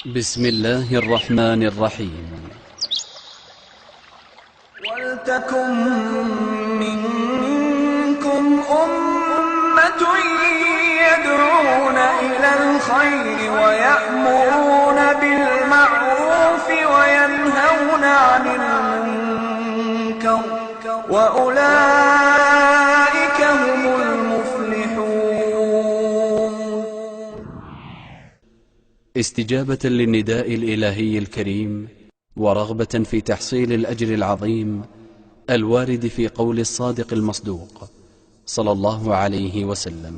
بسم الله الرحمن الرحيم. ولتكن منكم أمة يدعون إلى الخير ويأمرون بالمعروف وينهون عن المنكر وأولئك هم المفلحون. استجابة للنداء الإلهي الكريم ورغبة في تحصيل الأجر العظيم الوارد في قول الصادق المصدوق صلى الله عليه وسلم: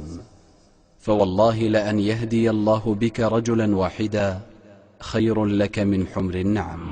فوالله لأن يهدي الله بك رجلا واحدا خير لك من حمر النعم.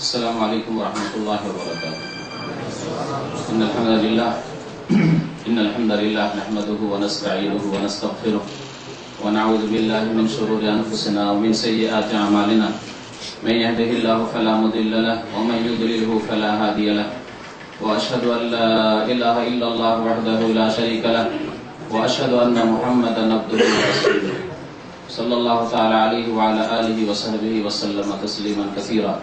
السلام عليكم ورحمة الله وبركاته. إن الحمد لله نحمده ونستعينه ونستغفره ونعوذ بالله من شرور أنفسنا ومن سيئات أعمالنا. من يهده الله فلا مضل له ومن يضلله فلا هادي له. وأشهد أن لا إله إلا الله وحده لا شريك له وأشهد أن محمدا عبده ورسوله صلى الله تعالى عليه وعلى آله وصحبه وسلم تسليما كثيرا.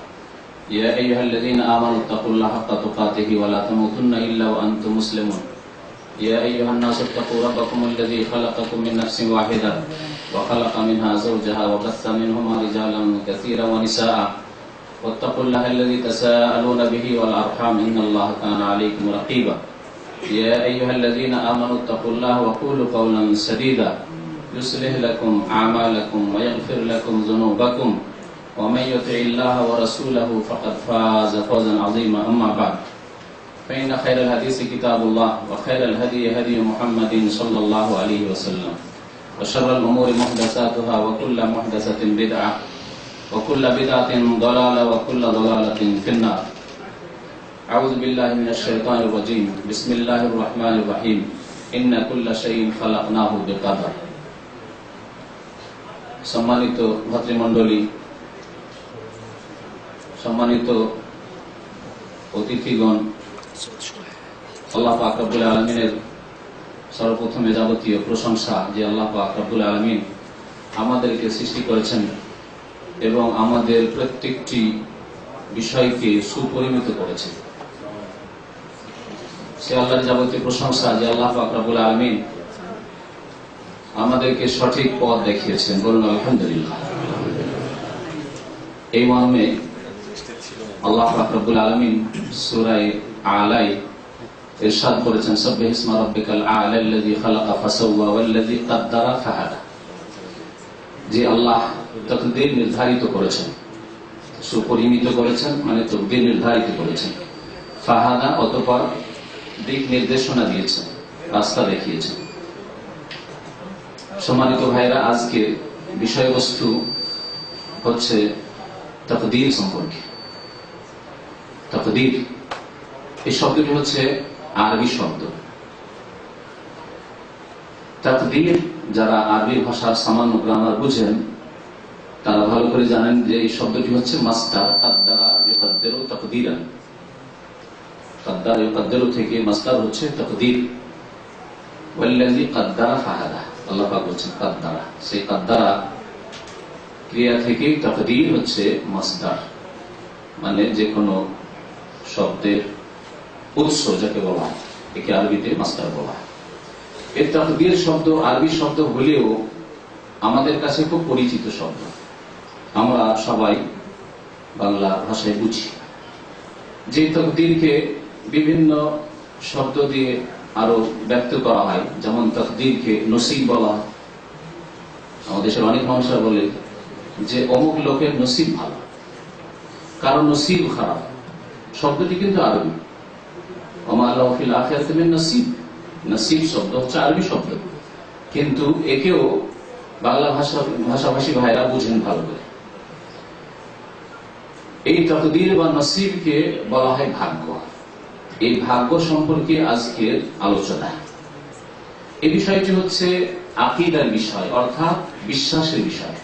يا أيها الذين آمنوا اتقوا الله حق تقاته ولا تموتن إلا وأنتم مسلمون. يا أيها الناس اتقوا ربكم الذي خلقكم من نفس واحدة وخلق منها زوجها وبث منهما رجالا كثيرا ونساء واتقوا الله الذي تساءلون به والأرحام إن الله كان عليكم رقيبا. يا أيها الذين آمنوا اتقوا الله وقولوا قولا سديدا يصلح لكم أعمالكم ويغفر لكم ذنوبكم ومن يطع الله ورسوله فقد فاز فوزا عظيما. أما بعد فإن خير الحديث كتاب الله وخير الهدي هدي محمد صلى الله عليه وسلم وشر الأمور محدثاتها وكل محدثة بدعة وكل بدعة ضلالة وكل ضلالة في النار. أعوذ بالله من الشيطان الرجيم. بسم الله الرحمن الرحيم. إن كل شيء خلقناه بقدر. সম্মানিত ভাতৃমণ্ডলী, সম্মানিত অতিথিগণ, আল্লাহ পাক রব্বুল আলামিনের সর্বপ্রথমে যাবতীয় প্রশংসা যে আল্লাহ পাক রব্বুল আলামিন আমাদেরকে সৃষ্টি করেছেন এবং আমাদের প্রত্যেকটি বিষয়কে সুপরিমিত করেছেন। সে আল্লাহর যাবতীয় প্রশংসা যে আল্লাহ পাক রব্বুল আলামিন আমাদেরকে সঠিক পথ দেখিয়েছেন। বলুন আলহামদুলিল্লাহ। এই মর্মে আল্লাহ পাক রব্বুল আলামিন সূরা আলাই ইরশাদ করেছেন: সাব্বিহ ইসমা রাব্বিকাল আ'লা আল্লাযী খালাকা ফাসাওয়া ওয়াল্লাযী কাদ্দারা ফাহাদা। যে আল্লাহ তাকদীর নির্ধারিত করেছেন, সুপরিমিত করেছেন, মানে তাকদীর নির্ধারিত করেছেন। ফাহাদা অতঃপর দিক নির্দেশনা দিয়েছেন, রাস্তা দেখিয়েছেন। সম্মানিত ভাইরা, আজকে বিষয়বস্তু হচ্ছে তাকদীর সম্পর্কে। তাকদীর এই শব্দটি হচ্ছে আরবি শব্দ। তাকদীর যারা আরবি ভাষার সামান্য গ্রামার বুঝেন তারা ভালো করে জানেন যে এই শব্দটি হচ্ছে মাসদার কাদ্দারা ইউকাদ্দিরু তাকদীরান। কাদ্দারা ইউকাদ্দিরু থেকে মাসদার হচ্ছে তাকদীর। ওয়াল্লাযী কাদ্দারা ফাহাদা, আল্লাহ পাক বলেছেন কাদ্দারা। সেই কাদ্দারা ক্রিয়া থেকে তাকদীর হচ্ছে মাসদার, মানে যে কোনো শব্দের উৎস যাকে বলা হয় একে আরবিতে মাসদার বলা হয়। এই তাকদীর শব্দ আরবি শব্দ হলেও আমাদের কাছে খুব পরিচিত শব্দ। আমরা সবাই বাংলা ভাষায় বুঝি। যে তাকদীরকে বিভিন্ন শব্দ দিয়ে আরো ব্যক্ত করা হয়, যেমন তাকদীরকে নসিব বলা হয়। আমাদের দেশের অনেক মানুষরা বলে যে অমুক লোকের নসিব ভালো, কারণ নসিব খারাপ। শব্দটি কিন্তু আরবি। ওমা লাহু ফিল আখিরাতি মিন নসিব। নসিব শব্দ হচ্ছে আরবি শব্দ, কিন্তু একেও বাংলা ভাষাভাষী ভাইরা বুঝেন ভালো করে। এই তাকদীর বা নসিবকে বলা হয় ভাগ্য। এই ভাগ্য সম্পর্কে আজকের আলোচনা। এই বিষয়টি হচ্ছে আকীদার বিষয়, অর্থাৎ বিশ্বাসের বিষয়।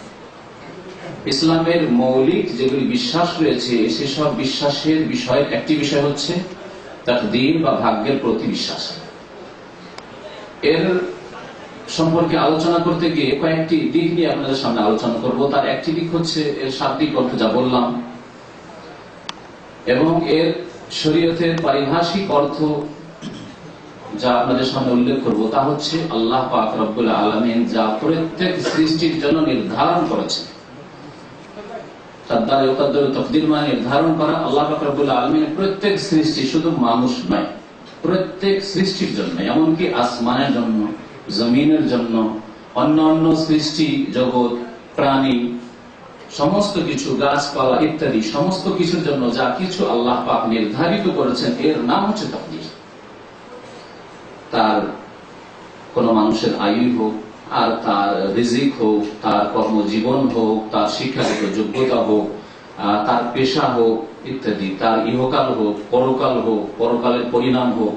ইসলামের মৌলিক যেগুলি বিশ্বাস রয়েছে সেসব বিশ্বাসের বিষয়ের একটি বিষয় হচ্ছে তাকদীর বা ভাগ্যের প্রতি বিশ্বাস। এর সম্পর্কে আলোচনা করতে গিয়ে কয়েকটি দিক নিয়ে আপনাদের সামনে আলোচনা করব। তার একটি দিক হচ্ছে এর শাব্দিক অর্থ, যা বললাম, এবং এর শরীয়তের পারিভাষিক অর্থ যা আপনাদের সামনে উল্লেখ করব, তা হচ্ছে আল্লাহ পাক রব্বুল আলামিন যা প্রত্যেক সৃষ্টির জন্য নির্ধারণ করেছেন। তাকদীর মানে নির্ধারণ করা। আল্লাহ পাক রব্বুল আলামিন প্রত্যেক সৃষ্টি, শুধু মানুষ নয়, প্রত্যেক সৃষ্টির জন্য, এমনকি আসমানের জন্য, জমিনের জন্য, অন্যান্য সৃষ্টি জগৎ, প্রাণী, সমস্ত কিছু, গাছপালা ইত্যাদি সমস্ত কিছুর জন্য যা কিছু আল্লাহ পাক নির্ধারিত করেছেন, এর নাম হচ্ছে তাকদীর। তার কোন মানুষের আয়ু হোক, আর তার রিজিক হোক, তার কর্মজীবন হোক, তার শিক্ষাগত যোগ্যতা হোক, তার পেশা হোক ইত্যাদি, তার ইহকাল হোক, পরকাল হোক, পরকালের পরিণাম হোক,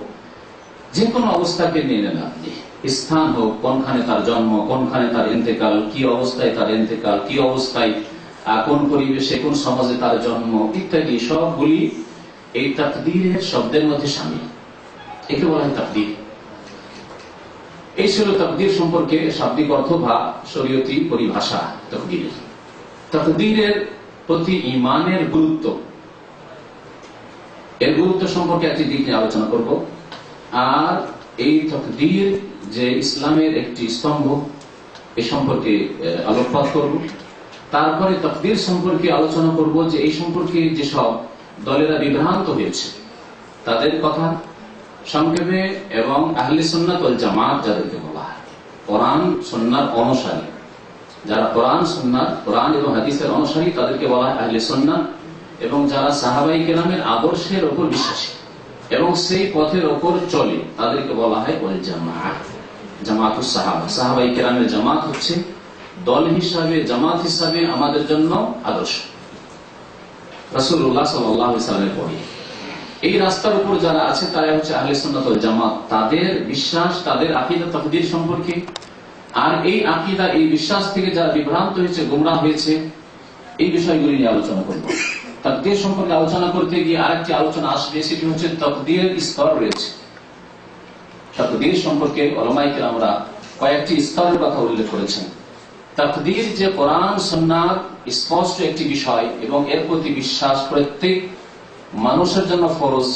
যে কোনো অবস্থাকে নিয়ে নেন আপনি, স্থান হোক, কোনখানে তার জন্ম, কোনখানে তার ইন্তেকাল, কি অবস্থায় তার ইন্তেকাল, কি অবস্থায়, কোন পরিবেশে, কোন সমাজে তার জন্ম ইত্যাদি সবগুলি এই তাকদীরের শব্দের মধ্যে শামিল। একে বলা হয় তাকদীর। এই ছিল তাকদীর সম্পর্কে শাব্দিক অর্থ বা শরীয়তি পরিভাষা তাকদীরের। তাকদীরের প্রতি ঈমানের গুরুত্ব, এর গুরুত্ব সম্পর্কে একটি দিক নিয়ে আলোচনা করব। আর এই তাকদীর যে ইসলামের একটি স্তম্ভ, এ সম্পর্কে আলোকপাত করব। তারপরে তাকদীর সম্পর্কে আলোচনা করব যে এই সম্পর্কে যেসব দলেরা বিভ্রান্ত হয়েছে তাদের কথা সংক্ষেপে, এবং আহলে সুন্নাত ওয়াল জামাত যাদেরকে বলা হয়, কোরআন সুন্নাহর অনুসারী, যারা কোরআন এবং হাদিসের অনুসারী, তাদেরকে বলা হয় আহলে সুন্নাহ, এবং যারা সাহাবায়ে কেরামের আদর্শের উপর বিশ্বাসী এবং সেই পথের উপর চলে তাদেরকে বলা হয় ওয়াল জামাআহ, জামাতুস সাহাবা। সাহাবায়ে কেরামের জামাত হচ্ছে দল হিসাবে, জামাত হিসাবে আমাদের জন্য আদর্শ, রাসূলুল্লাহ সাল্লাল্লাহু আলাইহি ওয়াসাল্লামের পরে। এই রাস্তার উপর যারা আছে তারা হচ্ছে আহলে সুন্নাত ওয়াল জামাত। তাদের বিশ্বাস, তাদের আকীদা তাকদীর সম্পর্কে, আর এই আকীদা, এই বিশ্বাস থেকে যারা বিভ্রান্ত হয়েছে, গোমরাহ হয়েছে, এই বিষয়গুলি নিয়ে আলোচনা করব। তাকদীর সম্পর্কে আলোচনা করতে গিয়ে আরেকটি আলোচনা আসবে, সেটি হচ্ছে তাকদীরের স্তর রয়েছে। তাকদীর সম্পর্কে উলামায়ে কেরামরা কয়েকটি স্তরের কথা উল্লেখ করেছেন। তাকদীর যে কোরআন সুন্নাহর স্পষ্ট একটি বিষয় এবং এর প্রতি বিশ্বাস প্রত্যেক মানুষের জন্য ফরজ,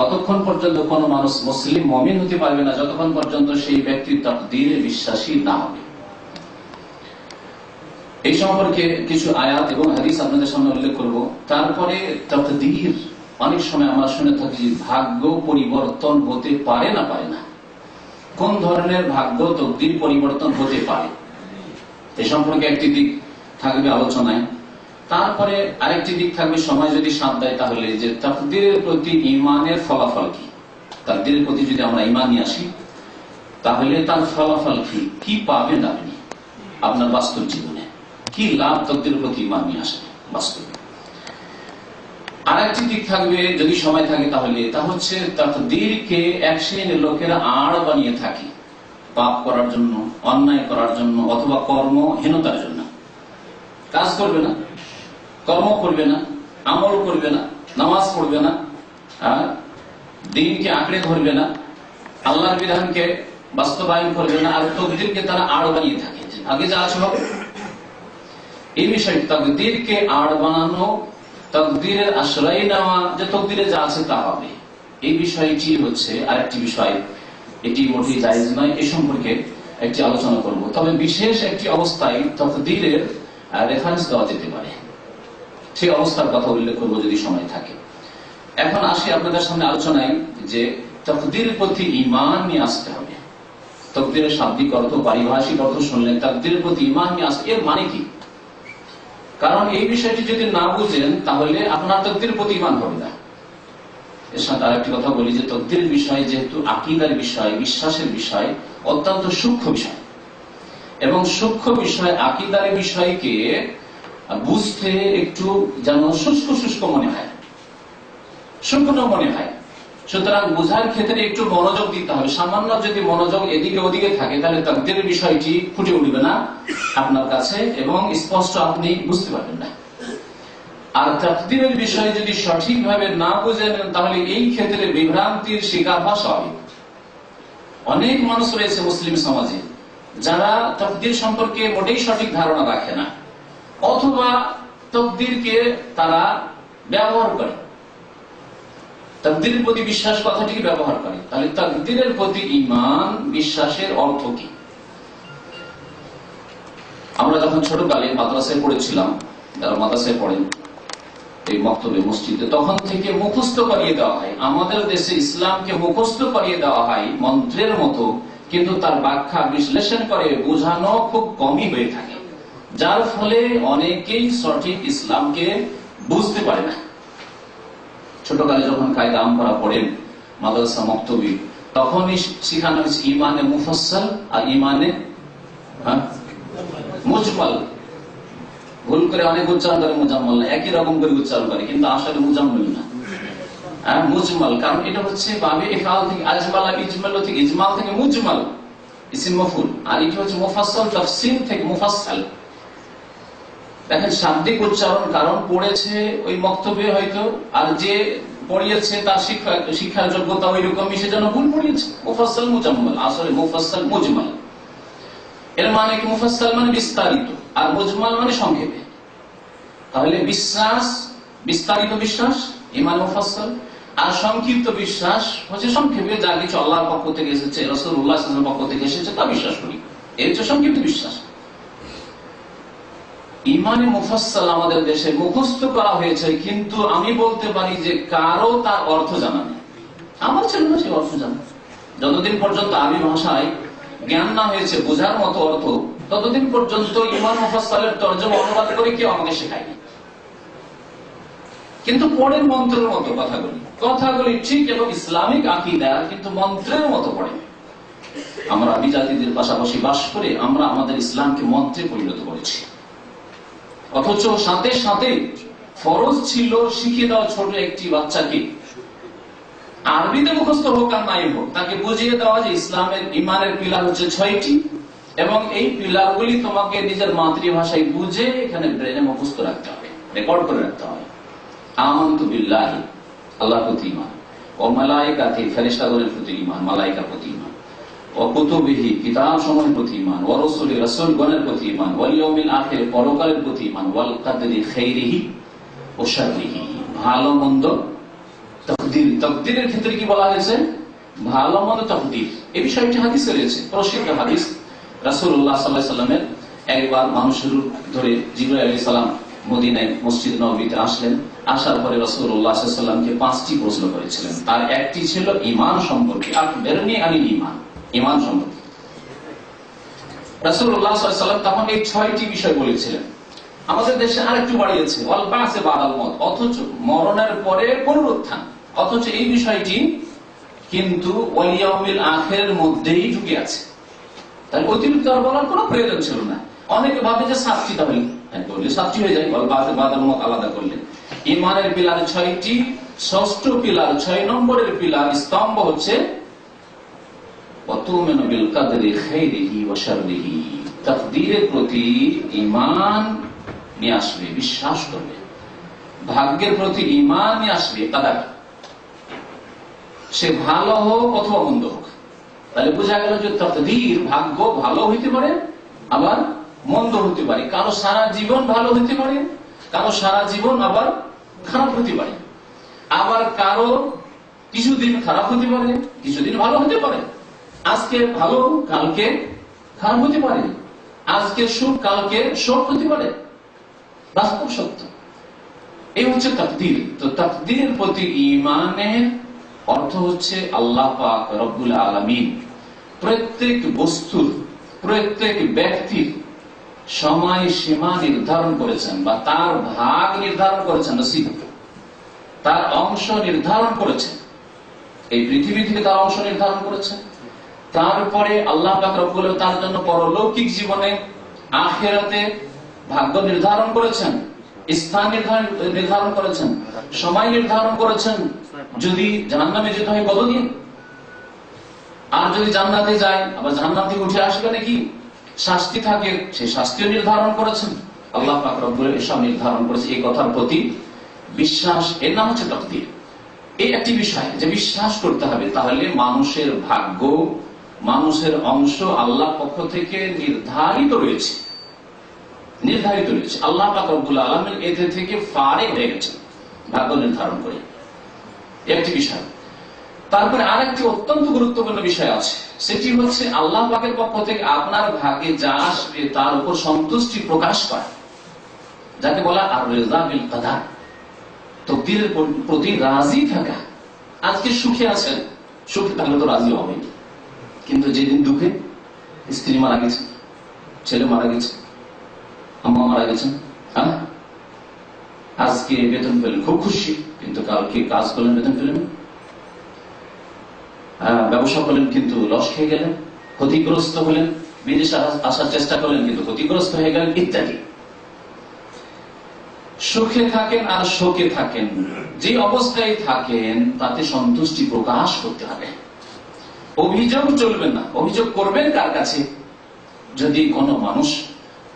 অতক্ষণ পর্যন্ত কোন মানুষ মুসলিম মুমিন হতে পারবে না যতক্ষণ পর্যন্ত সেই ব্যক্তি তাকদীরে বিশ্বাসী না হবে। এই সম্পর্কে কিছু আয়াত এবং হাদিস আপনাদের সামনে উল্লেখ করব। তারপরে তাকদীর, অনেক সময় আমরা শুনে থাকি ভাগ্য পরিবর্তন হতে পারে না, পারে না। কোন ধরনের ভাগ্য তাকদীর পরিবর্তন হতে পারে, এ সম্পর্কে একটি দিক থাকবে আলোচনায়। তারপরে আরেকটি দিক থাকবে, সময় যদি সাথ দেয় তাহলে, যে তাকদীরের প্রতি ঈমানের ফলাফল কি। তাকদীরের প্রতি যদি আমরা ঈমান নিয়ে আসি তাহলে তার ফলাফল কি, কি পাবেন আপনি আপনার বাস্তব জীবনে, কি লাভ তাকদীরের প্রতি ঈমান নিয়ে আসে বাস্তবে। আরেকটি দিক থাকবে যদি সময় থাকে তাহলে, তা হচ্ছে তাকদীরকে এক শ্রেণীর লোকেরা আড় বানিয়ে থাকে পাপ করার জন্য, অন্যায় করার জন্য, অথবা কর্মহীনতার জন্য। কাজ করবে না, কর্ম করবে না, আমল করবে না, নামাজ পড়বে না, দ্বীনকে আঁকড়ে ধরবে না, আল্লাহর বিধানকে বাস্তবায়ন করবে না, আর তাকদীরকে তারা আড় বানিয়ে থাকে, আগে যা আছে হবে। এই বিষয় তাকদীরকে আড় বানানো, তাকদীরের আশ্রয় নেওয়া, যে তাকদীরে যা আছে তা হবে, এই বিষয়টি হচ্ছে আরেকটি বিষয়। এটি মোটেই জায়েজ নয়, এ সম্পর্কে একটি আলোচনা করব। তবে বিশেষ একটি অবস্থায় তাকদীরের রেফারেন্স দেওয়া যেতে পারে, সেই অবস্থার কথা উল্লেখ করব যদি সময় থাকে। এখন আসি আপনাদের সামনে আলোচনায় যে তাকদীরের প্রতি ঈমান নিয়ে আসতে হবে। তাকদীরের শাব্দিক অর্থ, পারিভাষিক অর্থ শুনলেন, তাকদীরের প্রতি ঈমান নিয়ে আসতে, এর মানে কি? কারণ এই বিষয়টি যদি না বুঝেন তাহলে আপনার তাকদীরের প্রতি ঈমান হবে না। এর সাথে আরেকটি কথা বলি যে তাকদীরের বিষয় যেহেতু আকীদার বিষয়, বিশ্বাসের বিষয়, অত্যন্ত সূক্ষ্ম বিষয়, এবং সূক্ষ্ম বিষয় আকীদার বিষয়কে বুঝতে একটু যেন শুষ্ক শুষ্ক মনে হয়, শুকনো মনে হয়, সুতরাং বোঝার ক্ষেত্রে একটু মনোযোগ দিতে হবে। সামান্য যদি মনোযোগ এদিকে ওদিকে থাকে তাহলে তাকদীরের বিষয়টি ফুটে উঠবে না আপনার কাছে এবং স্পষ্ট আপনি বুঝতে পারবেন না। আর তাকদীরের বিষয় যদি সঠিকভাবে না বুঝে নেন তাহলে এই ক্ষেত্রে বিভ্রান্তির শিকার হওয়া স্বাভাবিক। অনেক মানুষ রয়েছে মুসলিম সমাজে যারা তাকদীর সম্পর্কে মোটেই সঠিক ধারণা রাখে না, অথবা তাকদীরকে তারা ব্যবহার করে, তাকদীরের প্রতি বিশ্বাস কথাটিকে ব্যবহার করে। তাহলে তাকদীরের প্রতি ঈমান বিশ্বাসের অর্থ কি? আমরা যখন ছোটকালে মাদ্রাসায় পড়েছিলাম, যারা মাদ্রাসায় পড়েন এই মক্তবে মসজিদে, তখন থেকে মুখস্থ করিয়ে দেওয়া হয়। আমাদের দেশে ইসলামকে মুখস্থ করিয়ে দেওয়া হয় মন্ত্রের মতো, কিন্তু তার ব্যাখ্যা বিশ্লেষণ করে বোঝানো খুব কমই হয়ে থাকে, যার ফলে অনেকেই সঠিক ইসলামকে বুঝতে পারে না। ছোটকালে যখন কায়দা আমপারা পড়েন মাদ্রাসা মক্তবী, তখনই শিখানো হয়েছে ইমানে মুফাসসাল আর ইমানে মুজমাল। ভুল করে অনেক উচ্চারণ করে মুজাম্মাল না, একই রকম করে উচ্চারণ করে, কিন্তু আসলে মুজাম্মাল না, মুজমাল। কারণ এটা হচ্ছে বাবে ইফআল থেকে আজমালা, ইজমাল থেকে ইজমাল থেকে মুজমাল ইসম মফউল, আর এটা হচ্ছে মুফাসসাল তাফসীর থেকে মুফাসসাল। দেখেন শাব্দিক উচ্চারণ কারণ পড়েছে ওই মক্তবে হয়তো, আর যে পড়িয়েছে তার শিক্ষার যোগ্যতা ওই রকমই, সেজন্য ভুল পড়িয়েছে। মুফাসসাল মুজাম্মাল, আসলে মুফাসসাল মুজমাল। এর মানে কি? মুফাসসাল মানে বিস্তারিত আর মুজমাল মানে সংক্ষেপে। তাহলে বিশ্বাস বিস্তারিত বিশ্বাস ঈমান মুফাসসাল, আর সংক্ষিপ্ত বিশ্বাস হচ্ছে সংক্ষেপে যা কিছু আল্লাহর পক্ষ থেকে এসেছে, রাসূলুল্লাহ সাল্লাল্লাহু আলাইহি ওয়াসাল্লামের পক্ষ থেকে এসেছে তা বিশ্বাস করি, এই হচ্ছে সংক্ষিপ্ত বিশ্বাস। ঈমানে মুফাসসাল আমাদের দেশে মুখস্থ করা হয়েছে, কিন্তু আমি বলতে পারি যে কারো তার অর্থ জানা নেই। আমার ছিল না সেই অর্থ জানা। যতদিন পর্যন্ত আরবি ভাষায় জ্ঞান না হয়েছে বোঝার মতো অর্থ, ততদিন পর্যন্ত ঈমান মুফাসসালের তরজমা অনুবাদ করে কেউ আমাকে শেখায়নি। কিন্তু পড়েন মন্ত্রের মতো কথাগুলি ঠিক এবং ইসলামিক আকীদা, কিন্তু মন্ত্রের মতো পড়ে। আমরা বিজাতিদের পাশাপাশি বাস করে আমরা আমাদের ইসলামকে মন্ত্রে পরিণত করেছি, অথচ সাথে সাথে ফরজ ছিল শিখিয়ে দেওয়া ছোট একটি বাচ্চাকে আরবিতে মুখস্থ হোক আর নাই হোক, তাকে বুঝিয়ে দেওয়া যে ইসলামের ঈমানের পিলার হচ্ছে 6টি, এবং এই পিলারগুলি তোমাকে নিজের মাতৃভাষায় বুঝে এখানে ব্রেনে মুখস্থ রাখতে হবে, রেকর্ড করে রাখতে হবে। আমানতু বিল্লাহি, আল্লাহর প্রতি ঈমান, ও মালায়েকাতি, ফেরেশতাগণের প্রতি ঈমান, মালায়েকার প্রতি ঈমান, ও কুতুবিহি, কিতাব সমূহের প্রতি ঈমান, ওয়া রাসূলি, রাসূলগণের প্রতি ঈমান, ওয়াল ইয়াউমিল আখির, পরকালের প্রতি ঈমান, ওয়াল কাদরি খাইরিহি ওয়া শাররিহি, ভালো মন্দ তাকদীর। তাকদীরের ক্ষেত্রে কি বলা হয়েছে? ভালো মন্দ তাকদীর। এই বিষয়টি হাদিসে রয়েছে, প্রসিদ্ধ হাদিস। রাসূলুল্লাহ সাল্লাল্লাহু আলাইহি ওয়াসাল্লামের একবার মানুষের ধরে জিবরাইল আলাইহিস সালাম মদিনায় মসজিদ নববীতে আসলেন। আসার পরে রাসূলুল্লাহ সাল্লাল্লাহু আলাইহি ওয়াসাল্লামকে 5টি প্রশ্ন করেছিলেন। তার একটি ছিল ঈমান সম্পর্কে, আখবিরনি আনিল ঈমান, ঈমান সম্পর্কে। রাসূলুল্লাহ সাল্লাল্লাহু আলাইহি ওয়াসাল্লাম তখন এই 6টি বিষয় বলেছিলেন। আমাদের দেশে আরেকটু বাড়িয়েছে, ওয়াল বাসে বাদাল মত, অথচ মরণের পরে পুনরুত্থান, অথচ এই বিষয়টি কিন্তু ওয়াল ইয়াউমিল আখিরের মধ্যেই ঢুকে আছে। তাই অতিরিক্ত আর বলার কোনো প্রয়োজন ছিল না। অনেকে ভাবে যে 7টি, তাহলে 7টি হয়ে যায়, ওয়াল বাসে বাদাল মত আলাদা করলে। ঈমানের পিলার 6টি, ষষ্ঠ পিলার 6 নম্বরের পিলার স্তম্ভ হচ্ছে ওয়াতুমিনু বিল কাদরি খাইরিহি ওয়া শাররিহি, তাকদীরের প্রতি ঈমান নিয়ে আসবে, বিশ্বাস করবে। ভাগ্যের প্রতি ঈমান নিয়ে আসবে, কাদার, সে ভালো হোক অথবা মন্দ হোক। তাহলে বোঝা গেল যে তাকদীর, ভাগ্য ভালো হইতে পারে আবার মন্দ হতে পারে। কারো সারা জীবন ভালো হতে পারে, কারো সারা জীবন আবার খারাপ হতে পারে, আবার কারো কিছুদিন খারাপ হতে পারে, কিছুদিন ভালো হতে পারে। আজকে ভালো কালকে খারাপ হতে পারে, আজকে সুখ কালকে শোক হতে পারে, বাস্তব সত্য। এই হচ্ছে তাকদীর। তো তাকদীরের প্রতি ঈমানের অর্থ হচ্ছে আল্লাহ পাক রব্বুল আলামিন প্রত্যেক বস্তুর, প্রত্যেক ব্যক্তির সময় সীমা নির্ধারণ করেছেন, বা তার ভাগ নির্ধারণ করেছেন, নসিব, তার অংশ নির্ধারণ করেছেন। এই পৃথিবী থেকে তার অংশ নির্ধারণ করেছেন। তারপরে আল্লাহ পাক রব্বুল আলামিন তার জন্য পরলৌকিক জীবনে, আখিরাতে ভাগ্য নির্ধারণ করেছেন, স্থান নির্ধারণ করেছেন, সময় নির্ধারণ করেছেন, যদি জাহান্নামে যেতে হয় কতদিন, আর যদি জান্নাতে যায় আবার জাহান্নাম থেকে উঠে আসবে নাকি, শাস্তি থাকে, সেই শাস্তিও নির্ধারণ করেছেন আল্লাহ পাক রব্বুল এসব নির্ধারণ করেছে। এই কথার প্রতি বিশ্বাস, এর নাম হচ্ছে তাকদীর। এই একটি বিষয় যে বিশ্বাস করতে হবে, তাহলে মানুষের ভাগ্য, মানুষের অংশ আল্লাহর পক্ষ থেকে নির্ধারিত রয়েছে, নির্ধারিত রয়েছে। আল্লাহ পাক রব্বুল আলামিন এতে থেকে ফারিগ হয়ে গেছেন ভাগ্য নির্ধারণ করে, একটি বিষয়। তারপরে আরেকটি অত্যন্ত গুরুত্বপূর্ণ বিষয় আছে, সেটি হচ্ছে আল্লাহ পাকের পক্ষ থেকে আপনার ভাগ্যে যা আসবে তার উপর সন্তুষ্টি প্রকাশ করা, যাকে বলা আর রিজা বিল কাদার, তাকদীরের প্রতি রাজি থাকা। আজকে সুখে আছেন, সুখে থাকলে তো রাজি হবে, কিন্তু যেদিন দুঃখে, স্ত্রী মারা গেছে, ছেলে মারা গেছে, আম্মা মারা গেছেন, হ্যাঁ, আজকে বেতন পেলেন খুব খুশি, কিন্তু কালকে কাজ করলেন বেতন পেলেন, ব্যবসা করলেন কিন্তু লস খেয়ে গেলেন, ক্ষতিগ্রস্ত হলেন, বিদেশে আসার চেষ্টা করলেন কিন্তু ক্ষতিগ্রস্ত হয়ে গেলেন, ইত্যাদি। সুখে থাকেন আর শোকে থাকেন, যে অবস্থায় থাকেন তাতে সন্তুষ্টি প্রকাশ করতে হবে। অভিযোগ চলবে না। অভিযোগ করবেন কার কাছে? যদি কোনো মানুষ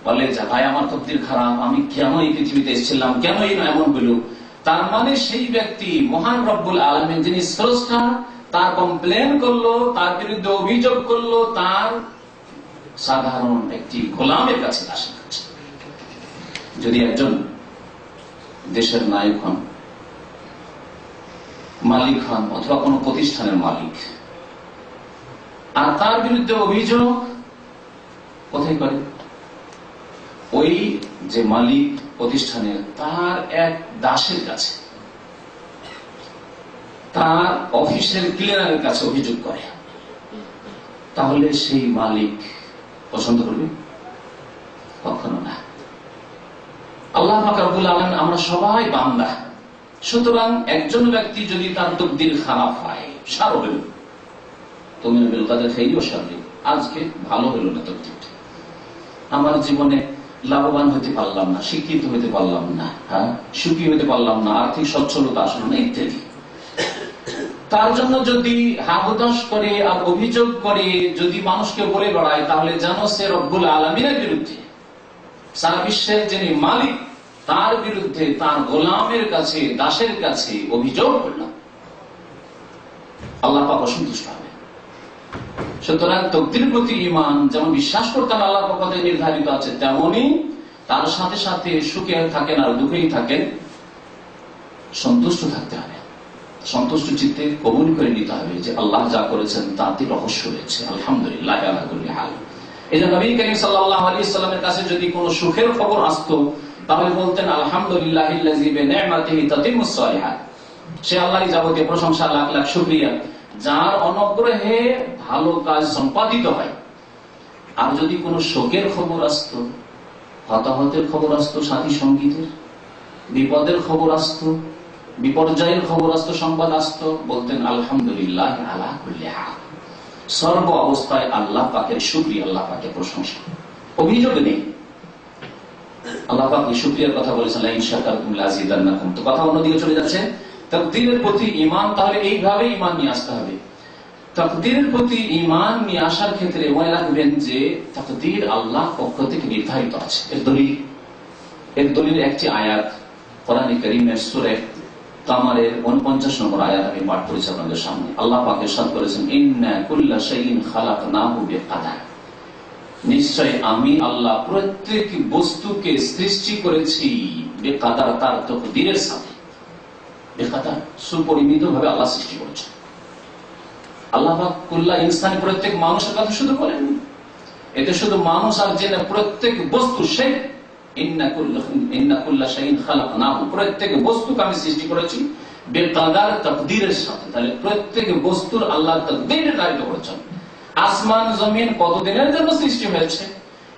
বলে যে ভাই আমার তকদির খারাপ, আমি কেন এই পৃথিবীতে এসেছিলাম, কেন এই এমন হইল, তার মানে সেই ব্যক্তি মহান রব্বুল আলামিন যিনি স্রষ্টা তার কমপ্লেন করলো, তার বিরুদ্ধে অভিযোগ করলো, তার সাধারণ একটি গোলামের কাছে আসে। যদি একজন দেশের নায়ক হন, মালিক হন, অথবা কোন প্রতিষ্ঠানের মালিক, আর তার বিরুদ্ধে অভিযোগ কোথায় করে? ওই যে মালিক প্রতিষ্ঠানের তার এক দাসের কাছে, তার অফিসের ক্লিনারের কাছে অভিযোগ করে, তাহলে সেই মালিক পছন্দ করবে? কখনো না। আল্লাহ পাক রব্বুল আলামিন, আমরা সবাই বান্দা, সুতরাং একজন ব্যক্তি যদি তার তাকদীর খারাপ হয়, সারো হইল, তুমি বিল কাদার খাইরিহি ওয়া শাররিহি, আজকে ভালো হইল না তাকদীর, আমার জীবনে লাভবান হতে পারলাম না, শিক্ষিত হতে পারলাম না, হ্যাঁ, সুখী হতে পারলাম না, আর্থিক সচ্ছলতা আসলো না, ইত্যাদি। তার জন্য যদি হাবুদাস করে আর অভিযোগ করে, যদি মানুষকে বলে বেড়ায়, তাহলে যেন সে রব্বুল আলামিনের বিরুদ্ধে, সারা বিশ্বের যিনি মালিক তার বিরুদ্ধে তার গোলামের কাছে, দাসের কাছে অভিযোগ করলাম, আল্লাহ পাক অসন্তুষ্ট হবে। সুতরাং তাকদীরের প্রতি ঈমান যেমন বিশ্বাস করতেন আল্লাহর পক্ষ থেকে নির্ধারিত আছে, তেমনি তার সাথে সাথে সুখে থাকেন আর দুঃখেই থাকেন, সন্তুষ্ট থাকতে হবে, সন্তুষ্ট চিত্তে কবুল করে নিতে হবে যে আল্লাহ যা করেছেন তাতে রহস্য রয়েছে, আলহামদুলিল্লাহ আলা কুল্লি হাল। এই যে নবী করিম সাল্লাল্লাহু আলাইহি সাল্লামের কাছে যদি কোনো সুখের খবর আসতো, তাহলে বলতেন আলহামদুলিল্লাহিল্লাযী বিনি'মাতিহি তাতিম্মুস সালিহাত, সে আল্লাহরই যাবতীয় প্রশংসা, লাখ লাখ শুকরিয়া, যার অনুগ্রহে ভালো কাজ সম্পাদিত হয়। আর যদি কোনো শোকের খবর আসতো, হতাহতের খবর আসতো, সাথী সঙ্গীদের বিপদের খবর আসতো, বিপর্যয়ের খবর আসতো, সংবাদ আসতো, বলতেন আলহামদুলিল্লাহ আলা কুল্লি হাল, সর্ব অবস্থায় আল্লাহ পাকের শুকরিয়া, আল্লাহ পাকের প্রশংসা, অভিযোগ নেই। আল্লাহ পাক শুকরিয়ার কথা বলেছেন, লা ইন শাকারতুম লাযিদান্নাকুম। তো কথা অন্যদিকে চলে যাচ্ছে। তাকদীরের প্রতি ঈমান, তাহলে এইভাবে ঈমান নিয়ে আসতে হবে। তাকদীরের প্রতি ঈমান নিয়ে আসার ক্ষেত্রে মনে রাখবেন যে তাকদীর আল্লাহর পক্ষ থেকে নির্ধারিত আছে। এর দলিল একটি আয়াত কোরআনে কারীমের সূরা কামারের 49 নম্বর আয়াত আমি পাঠ করেছি আপনাদের সামনে। আল্লাহ পাক ইরশাদ করেছেন, ইন্না কুল্লা শাইইন খালাকনাহু বিকাদার, নিশ্চয় আমি আল্লাহ প্রত্যেক বস্তুকে সৃষ্টি করেছি বিকাদার, তার তাকদীরের সাথে। বিকাদার, সুপরিমিত ভাবে আল্লাহ সৃষ্টি করেছেন। আল্লাহ পাক কুল্লা ইনসানি, প্রত্যেক মানুষের কথা শুধু বলেননি, এতে শুধু মানুষ আর জিন, প্রত্যেক বস্তু, সেই ইন্না কুল্লা শাইইন খালাকনাহু, প্রত্যেক বস্তুকে আমি সৃষ্টি করেছি বিকাদার, তাকদীরের সাথে। তাহলে প্রত্যেক বস্তুর আল্লাহ তাকদীর নির্ধারিত করেছেন। আসমান জমিন কতদিনের জন্য সৃষ্টি হয়েছে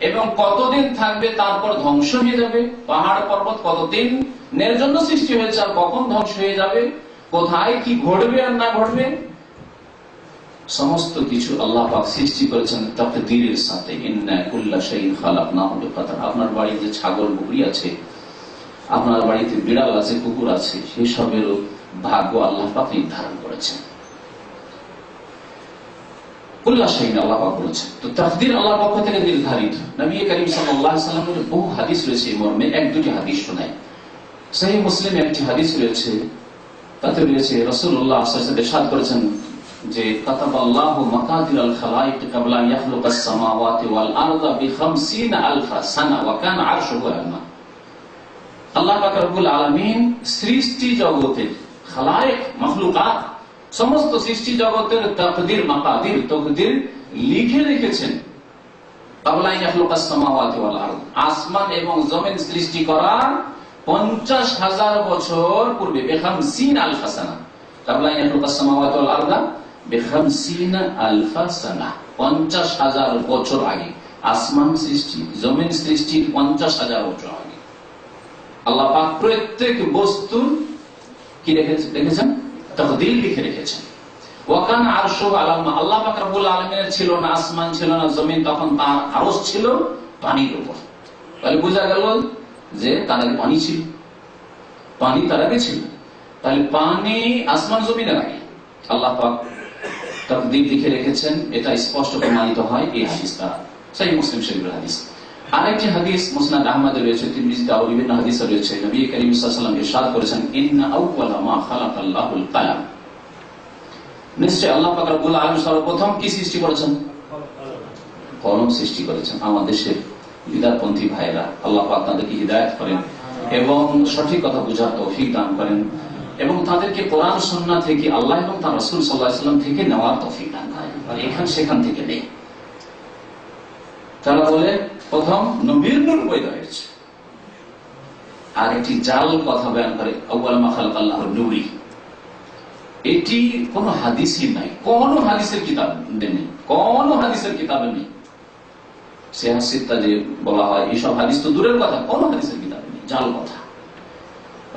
এবং কতদিন থাকবে, তারপর ধ্বংস হয়ে যাবে। পাহাড় পর্বত কতদিনের জন্য সৃষ্টি হয়েছে আর কখন ধ্বংস হয়ে যাবে, কোথায় কি ঘটবে আর না ঘটবে, সমস্ত কিছু আল্লাহ পাক সৃষ্টি করেছেন তাকদীরের সাথে। ইন্না কুল্লা শাইইন খালাকনাহু বিকাদার। আপনার বাড়িতে ছাগল বকরি আছে, আপনার বাড়িতে বিড়াল আছে, কুকুর আছে, সেসবেরও ভাগ্য আল্লাহ পাক নির্ধারণ করেছেন। কুল্লা শাইইন আল্লাহ পাক বলেছেন। তো তাকদীর আল্লাহর পক্ষ থেকে নির্ধারিত। নবী করিম সাল্লাল্লাহু আলাইহি ওয়াসাল্লামের বহু হাদিস রয়েছে এই মর্মে। এক দুটি হাদিস শোনাই। সহিহ মুসলিমে একটি হাদিস রয়েছে, তাতে রয়েছে রাসূলুল্লাহ সাল্লাল্লাহু আলাইহি ওয়াসাল্লাম ইরশাদ করেছেন যে কাতাবাল্লাহু মাকাদিরাল খালাইক ক্বাবলা আন ইয়াখলুকাস সামাওয়াতি ওয়াল আরদা বি50,000 সানা ওয়া কানা আরশুহু আলাল মা। আল্লাহ পাক রব্বুল আলামিন সৃষ্টি জগতের খালায়েক মাখলুকাত সমস্ত সৃষ্টি জগতের তাকদীর মাকাদির তকদীর লিখে রেখেছেন। ক্বাবলা আন ইয়াখলুকাস সামাওয়াতি ওয়াল আরদ, আসমান এবং জমিন সৃষ্টি করার 50,000 বছর পূর্বে। বি50,000 সানা, ক্বাবলা আন ইয়াখলুকাস সামাওয়াতি ওয়াল আরদা বি50,000 সানা, 50,000 বছর আগে আসমান সৃষ্টি জমিন সৃষ্টির 50,000 বছর আগে আল্লাহ পাক প্রত্যেক বস্তু কি রেখেছেন? তাকদীর লিখে রেখেছেন। ওয়া কানা আরশুহু আলাল মা, আল্লাহ পাক রব্বুল আলামিনের ছিল না আসমান, ছিল না জমিন, তখন তার আরশ ছিল পানির উপর। তাহলে বোঝা গেল যে তার আগে পানি ছিল, পানি তার আগে ছিল। তাহলে পানি আসমান জমিনের আগে আল্লাহ পাক তাকদীর লিখে রেখেছেন। এটা স্পষ্ট প্রমাণিত হয় এই হাদিস দ্বারা। সহিহ মুসলিম শরীফের হাদিস। আরেকটি হাদিস মুসনাদ আহমদে রয়েছে, তিরমিজিতে আরো বিভিন্ন হাদিস রয়েছে। নবী করিম সাল্লাল্লাহু আলাইহি ওয়াসাল্লাম ইরশাদ করেছেন ইন্না আউওয়ালা মা খালাকাল্লাহুল কালাম, নিশ্চয় আল্লাহ পাক রব্বুল আলামিন সর্বপ্রথম কি সৃষ্টি করেছেন? কলম সৃষ্টি করেছেন। আমাদের দেশের বিদাতপন্থী ভাইরা আল্লাহ পাক তাদেরকে হিদায়াত করেন এবং সঠিক কথা বোঝার তৌফিক দান করেন এবং তাদেরকে কোরআন সুন্নাহ থেকে আল্লাহ এবং তার রাসূল সাল্লাল্লাহু আলাইহি ওয়াসাল্লাম থেকে নেওয়ার তৌফিক দান করেন, আর এখান সেখান থেকে নেই। তারা বলে প্রথম নবীর নূর পয়দা হয়েছে, আর একটি জাল কথা বয়ান করে আউয়াল মা খালাকাল্লাহুন নূরি। এটি কোন হাদিসই নাই, কোন হাদিসের কিতাব নেই, কোন হাদিসের কিতাবে নেই। সিহাহ সিত্তা যে বলা হয় এইসব হাদিস তো দূরের কথা, কোন হাদিসের কিতাবে নেই, জাল কথা।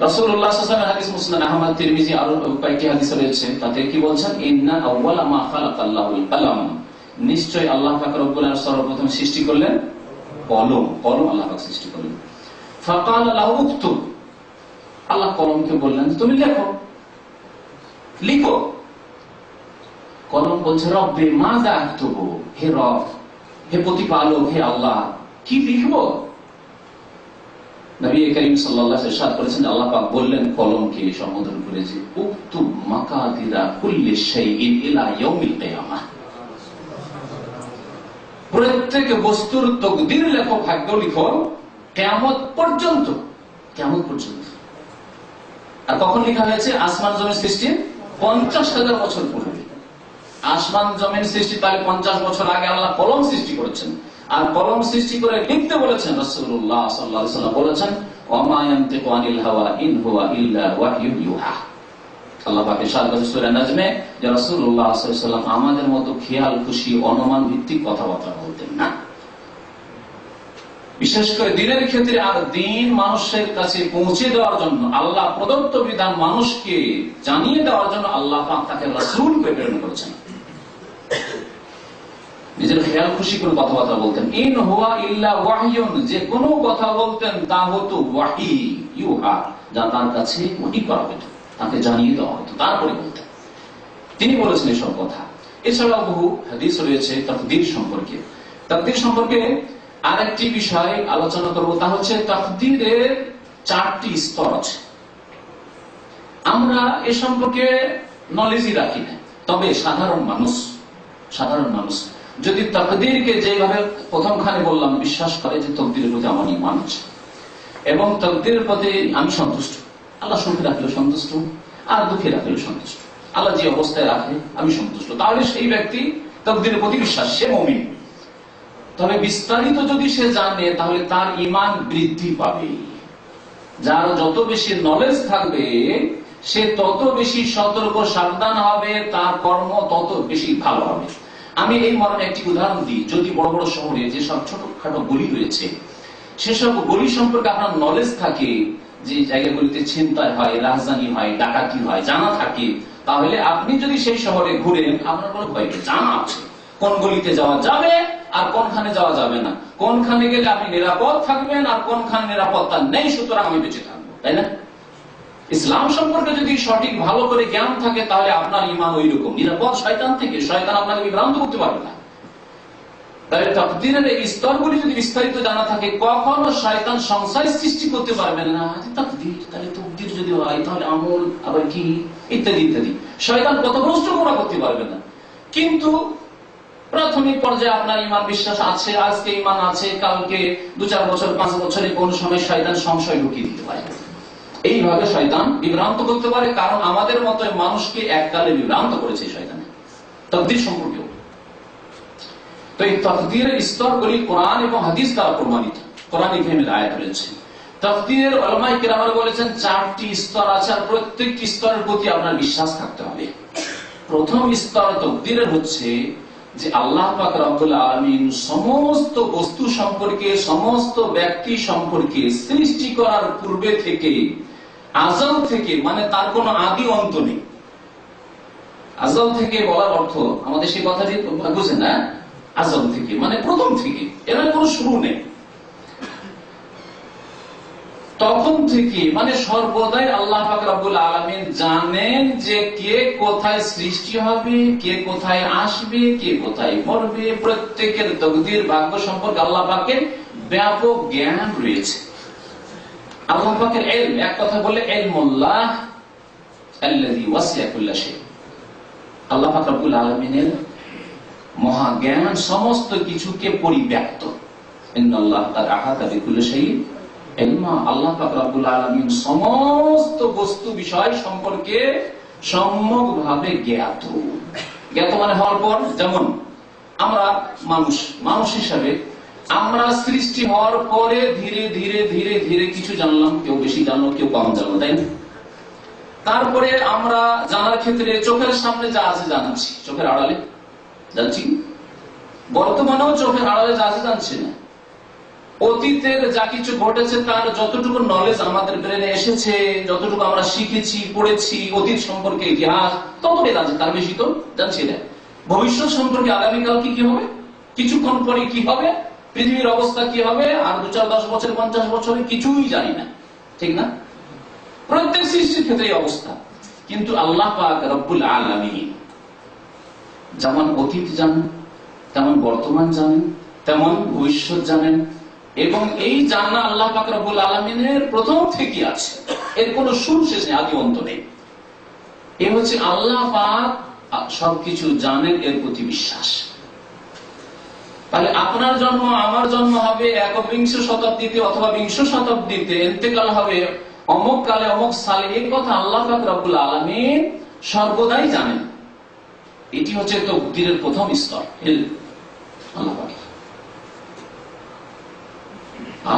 রাসূলুল্লাহ সাল্লাল্লাহু আলাইহি ওয়াসাল্লাম হাদিস মুসনাদ আহমদ, তিরমিজি আরো কয়েকটি হাদিস রয়েছে, তাতে কি বলছেন? ইন্না আউওয়ালা মা খালাকাল্লাহুল কালাম, নিশ্চয় আল্লাহ পাক রব্বুল আলামিন সর্বপ্রথম সৃষ্টি করলেন কলম। কলম আল্লাহ পাক সৃষ্টি করলেন। ফাকালা লাহু উকতুব, আল্লাহ কলমকে বললেন তুমি লেখো, লিখো। কলম বলছে রব্বি মাযা আকতুবু, হে রব, হে প্রতিপালক, হে আল্লাহ, কি লিখবো? নবী করিম সাল্লাল্লাহু আলাইহি ওয়াসাল্লাম ইরশাদ করেছেন, আল্লাহ পাক বললেন কলমকে সম্বোধন করে যে উকতুব মাকাদিরা কুল্লি শাইইন ইলা ইয়াউমিল কিয়ামাহ, প্রত্যেক বস্তুর তাকদীর লেখো, ভাগ্য লিখো কিয়ামত পর্যন্ত। কিয়ামত পর্যন্ত। আর কখন লেখা হয়েছে? আসমান জমিন সৃষ্টির 50,000 বছর পূর্বে। আসমান জমিন সৃষ্টি তাহলে 50 বছর আগে আল্লাহ কলম সৃষ্টি করেছেন, আর কলম সৃষ্টি করে লিখতে বলেছেন। রাসূলুল্লাহ সাল্লাল্লাহু আলাইহি ওয়াসাল্লাম বলেছেন ওয়া মা ইয়ানতিকু আনিল হাওয়া ইন হুয়া ইল্লা ওয়াহয়ুন ইউহা। আল্লাহ পাক ইরশাদ করেছেন সূরা নাজমে যে রাসূলুল্লাহ সাল্লাল্লাহু আলাইহি ওয়াসাল্লাম আমাদের মতো খেয়াল খুশি অনুমান ভিত্তিক কথাবার্তা বলতেন না। বিশেষ করে দিনের ক্ষেত্রে আর দিন মানুষের কাছে পৌঁছে দেওয়ার জন্য, আল্লাহ প্রদত্ত বিধান মানুষকে জানিয়ে দেওয়ার জন্য আল্লাহ পাক তাকে রাসূলকে প্রেরণ করেছেন। নিজের খেয়াল খুশি করে কথাবার্তা বলতেন। ইন হুয়া ইল্লা ওয়াহয়ুন, যে কোনো কথা বলতেন তা হতো ওয়াহি, ইউহা, যা তার কাছে ওহী করা হতো, তাকে জানিয়ে দেওয়া হতো, তারপরে বলতেন। তিনি বলেছেন এসব কথা। এছাড়াও বহু হাদিস রয়েছে তাকদীর সম্পর্কে। তাকদীর সম্পর্কে আরেকটি বিষয় আলোচনা করব, তা হচ্ছে তাকদীরের 4টি স্তর আছে। আমরা এ সম্পর্কে নলেজই রাখি না, তবে সাধারণ মানুষ যদি তাকদীরকে যেভাবে প্রথমখানে বললাম বিশ্বাস করে যে তাকদীরের প্রতি আমার ঈমান আছে এবং তাকদীরের প্রতি আমি সন্তুষ্ট, আল্লাহ সুখে রাখলে সন্তুষ্ট আর দুঃখে রাখলে সন্তুষ্ট, আল্লাহ যে অবস্থায় রাখে আমি সন্তুষ্ট, তাহলে সেই ব্যক্তি তাকদীরের প্রতি বিশ্বাস, সে মুমিন। তবে বিস্তারিত যদি সে জানে তাহলে তার ঈমান বৃদ্ধি পাবে। যার যত বেশি নলেজ থাকবে সে তত বেশি সতর্ক সাবধান হবে, তার কর্ম তত বেশি ভালো হবে। আমি এই মর্মে একটি উদাহরণ দিই। যদি বড় বড় শহরে যেসব ছোটখাটো গলি রয়েছে সেসব গলি সম্পর্কে আপনার নলেজ থাকে, যে জায়গাগুলিতে ছিনতাই হয়, রাজধানী হয়, ডাকাতি হয় জানা থাকে, তাহলে আপনি যদি সেই শহরে ঘুরেন আপনার কোনো ভয় নেই, জানা আছে কোন গলিতে যাওয়া যাবে আর কোনখানে যাওয়া যাবে না, কোনখানে গেলে আপনি নিরাপদ থাকবেন আর কোনখানে নিরাপত্তা নেই, সুতরাং আমি বেঁচে থাকবো, তাই না? ইসলাম সম্পর্কে যদি সঠিক ভালো করে জ্ঞান থাকে তাহলে আপনার ঈমান ওই রকম নিরাপদ শয়তান থেকে। শয়তান আপনাকে বিভ্রান্ত করতে পারবে না। তাহলে তাকদীরের এই স্তরগুলি যদি বিস্তারিত জানা থাকে, কখনো শয়তান সংশয় সৃষ্টি করতে পারবে না। তাকদীর, তাহলে তাকদীর যদি হয় তাহলে আমল আবার কি, ইত্যাদি ইত্যাদি। শয়তান পথভ্রষ্ট করতে পারবে না। কিন্তু প্রাথমিক পর্যায়ে আপনার ঈমান বিশ্বাস আছে, আজকে ঈমান আছে, কালকে 2-4 বছর 5 বছরে কোন সময় শয়তান সংশয় ঢুকিয়ে দিতে পারে। এইভাবে শয়তান বিভ্রান্ত করতে পারে, কারণ আমাদের মতো মানুষকে এককালে বিভ্রান্ত করেছে শয়তান তাকদীর সম্পর্কেও। তো এই তাকদীরের স্তরগুলি কোরআন এবং হাদিস দ্বারা প্রমাণিত। কোরআন কারীমের আয়াত রয়েছে। তাকদীরের উলামায়ে কেরাম বলেছেন 4টি স্তর আছে, আর প্রত্যেকটি স্তরের প্রতি আপনার বিশ্বাস থাকতে হবে। প্রথম স্তর তাকদীরের হচ্ছে যে আল্লাহ পাক রব্বুল আলামিন সমস্ত বস্তু সম্পর্কে, সমস্ত ব্যক্তি সম্পর্কে সৃষ্টি করার পূর্বে থেকে, আজল থেকে, মানে তার কোনো আদি অন্ত নেই। আজল থেকে বলার অর্থ আমাদের সেই কথাটি বুঝে না, আজল থেকে মানে প্রথম থেকে, এর কোনো শুরু নেই। তখন থেকে মানে সর্বদাই আল্লাহ পাক রব্বুল আলামিন জানেন যে কে কোথায় সৃষ্টি হবে, কে কোথায় আসবে, কে কোথায় মরবে। প্রত্যেকের তাকদীর ভাগ্য সম্পর্কে আল্লাহ পাকের ব্যাপক জ্ঞান রয়েছে। আল্লাহ পাকের ইলম, এক কথা বলে ইলমুল্লাহ আল্লাযী ওয়াসি'a কুল্লা শাই। আল্লাহ পাক রব্বুল আলামিনের মহাজ্ঞান সমস্ত কিছুকে পরিব্যাপ্ত। ইন্নাল্লাহ কাদ আহাতা বিকুল্লি শাইইন ইলমা। আল্লাহ পাক রব্বুল আলামিন সমস্ত বস্তু বিষয় সম্পর্কে সম্যকভাবে জ্ঞাত। জ্ঞাত মানে হওয়ার পর, যেমন আমরা মানুষ হিসাবে আমরা সৃষ্টি হওয়ার পরে ধীরে ধীরে ধীরে ধীরে কিছু জানলাম, কেউ বেশি জানলো, কেউ কম জানলো, তাই না? তারপরে আমরা জানার ক্ষেত্রে চোখের সামনে যা আছে জানছি, চোখের আড়ালে জানছি। বর্তমানেও চোখের আড়ালে যা আছে জানছি না। অতীতের যা কিছু ঘটেছে তার যতটুকু নলেজ আমাদের ব্রেনে এসেছে, যতটুকু আমরা শিখেছি, পড়েছি অতীত সম্পর্কে, ইতিহাস, ততটাই জানছি, তার বেশি তো জানছি না। ভবিষ্যৎ সম্পর্কে আগামীকাল কি হবে, কিছুক্ষণ পরে কি হবে, পৃথিবীর অবস্থা কি হবে, আর 2-4-10 বছর 50 বছরে কিছুই জানি না, ঠিক না? প্রত্যেক সৃষ্টির ক্ষেত্রে এই অবস্থা। কিন্তু আল্লাহ পাক রব্বুল আলামিন যেমন অতীত জানেন, তেমন বর্তমান জানেন, তেমন ভবিষ্যৎ জানেন, এবং এই জানা আল্লাহ পাক রব্বুল আলামিনের প্রথম থেকে আছে, এর কোনো শুরু শেষ নেই, আদি অন্ত নেই। এ হচ্ছে আল্লাহ পাক সবকিছু জানেন, এর প্রতি বিশ্বাস। তাহলে আপনার জন্ম, আমার জন্ম হবে 21 শতাব্দীতে অথবা 20 শতাব্দীতে, ইন্তেকাল হবে অমুক কালে অমুক সালে, এই কথা আল্লাহ পাক রব্বুল আলামিন সর্বদাই জানেন। এটি হচ্ছে তাকদীরের প্রথম স্তর, আল্লাহ পাক।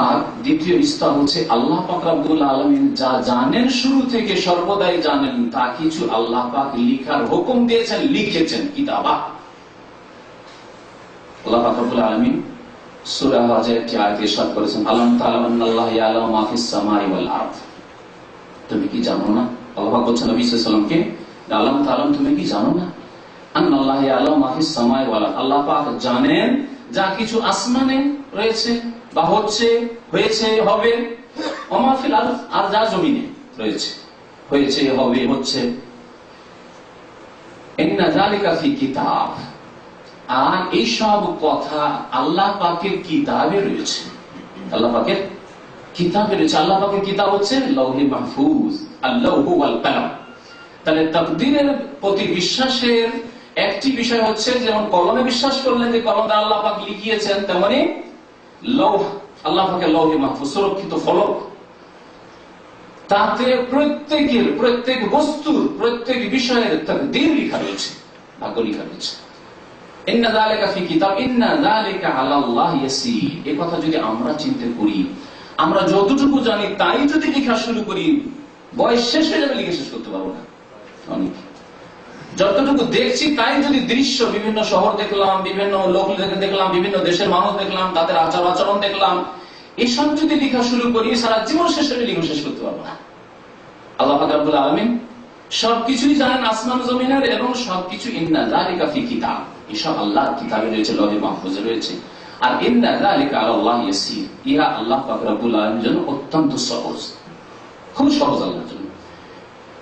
আর দ্বিতীয় স্তর হচ্ছে আল্লাহ পাক রব্বুল আলামিন যা জানেন, শুরু থেকে সর্বদাই জানেন, তা কিছু আল্লাহ পাক লিখার হুকুম দিয়েছেন, লিখেছেন কিতাবা। আল্লাহ পাক রব্বুল আলামিন সূরা হজের একটি আয়াতে ইরশাদ করেছেন, আলাম তা'লামু আন্নাল্লাহা ইয়া'লামু মা ফিস সামাই ওয়াল আরদ। তুমি কি জানো না, আল্লাহ পাক বলছেন নবী সাল্লাল্লাহু আলাইহি ওয়াসাল্লামকে, আলাম তা'লাম, তুমি কি জানো না, আন্নাল্লাহা ইয়া'লামু মা ফিস সামাই ওয়াল আরদ, আল্লাহ পাক জানেন যা কিছু আসমানে রয়েছে বা হচ্ছে, হয়েছে, হবে, ওয়া মা ফিল আরদ, আর যা জমিনে রয়েছে, হয়েছে, হবে, হচ্ছে। ইন্না যালিকা ফি কিতাব, আর এই সব কথা আল্লাহ পাকের কিতাবে রয়েছে। আল্লাহ পাকের কিতাবে রয়েছে। আল্লাহ পাকের কিতাব হচ্ছে লৌহে মাহফুজ, আল-লাউহু ওয়াল কালাম। তাহলে তাকদীরের প্রতি বিশ্বাসের একটি বিষয় হচ্ছে, যেমন কলমে বিশ্বাস করলেন যে কলম দ্বারা আল্লাহ পাক লিখিয়েছেন, তেমনি লৌহ, আল্লাহ পাকের লৌহে মাহফুজ, সুরক্ষিত ফলক, তাতে প্রত্যেক বস্তুর, প্রত্যেক বিষয়ের তাকদীর লেখা রয়েছে, ভাগ্য লেখা রয়েছে। ইন্না যালিকা ফি কিতাব ইন্না যালিকা আলাল্লাহি ইয়াসীর। এই কথা যদি আমরা চিন্তা করি, আমরা যতটুকু জানি তাই যদি লেখা শুরু করি, বয়স শেষ হয়ে যাবে, লিখে শেষ করতে পারবো না। অনেক যতটুকু দেখছি তাই যদি দৃশ্য, বিভিন্ন শহর দেখলাম, বিভিন্ন লোক দেখলাম, বিভিন্ন দেশের মানুষ দেখলাম, তাদের আচার আচরণ দেখলাম, এসব যদি লেখা শুরু করি, সারা জীবন শেষ হয়ে লিখে শেষ করতে পারবো না। আল্লাহ পাক রব্বুল আলামিন সবকিছুই জানেন আসমান জমিনের, এবং সবকিছু ইন্না যালিকা ফি কিতাব, এসব আল্লাহর কিতাবে রয়েছে, লৌহে মাহফুজে রয়েছে। আর ইন্না যালিকা আলাল্লাহি ইয়াসীর, ইহা আল্লাহ পাক রব্বুল আলামিনের জন্য অত্যন্ত সহজ, খুব সহজ আল্লাহর জন্য।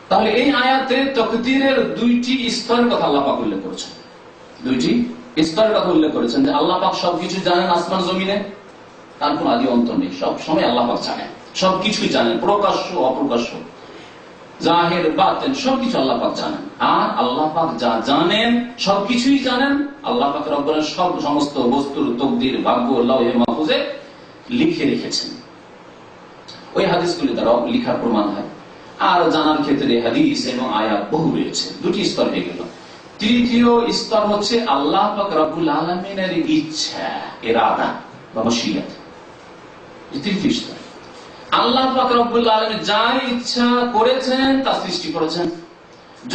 তাহলে এই আয়াতে তাকদীরের দুইটি স্তরের কথা আল্লাহ পাক উল্লেখ করেছেন, দুইটি স্তরের কথা উল্লেখ করেছেন যে আল্লাহ পাক সবকিছু জানেন আসমান জমিনে, তার কোন আদি অন্ত নেই, সব সময় আল্লাহ পাক জানেন, সবকিছুই জানেন, প্রকাশ্য অপ্রকাশ্য, জাহির বাতিন সবকিছু আল্লাহ পাক জানেন। আর আল্লাহ পাক যা জানেন সবকিছুই জানেন, আল্লাহ পাক রব্বুল আলামিন সব সমস্ত বস্তুর তকদির ভাগ্য লাওহে মাহফুজে লিখে রেখেছেন। ওই হাদিসগুলি দ্বারা লিখার প্রমাণ হয়। আর জানার ক্ষেত্রে হাদিস এবং আয়াত বহু রয়েছে। দুটি স্তর হয়ে গেল। তৃতীয় স্তর হচ্ছে আল্লাহ পাক রব্বুল আলামিনের ইচ্ছা, ইরাদা বা মশিয়াত। তৃতীয় স্তর আল্লাহ পাক রব্বুল আলামিন যা ইচ্ছা করেছেন তা সৃষ্টি করেছেন,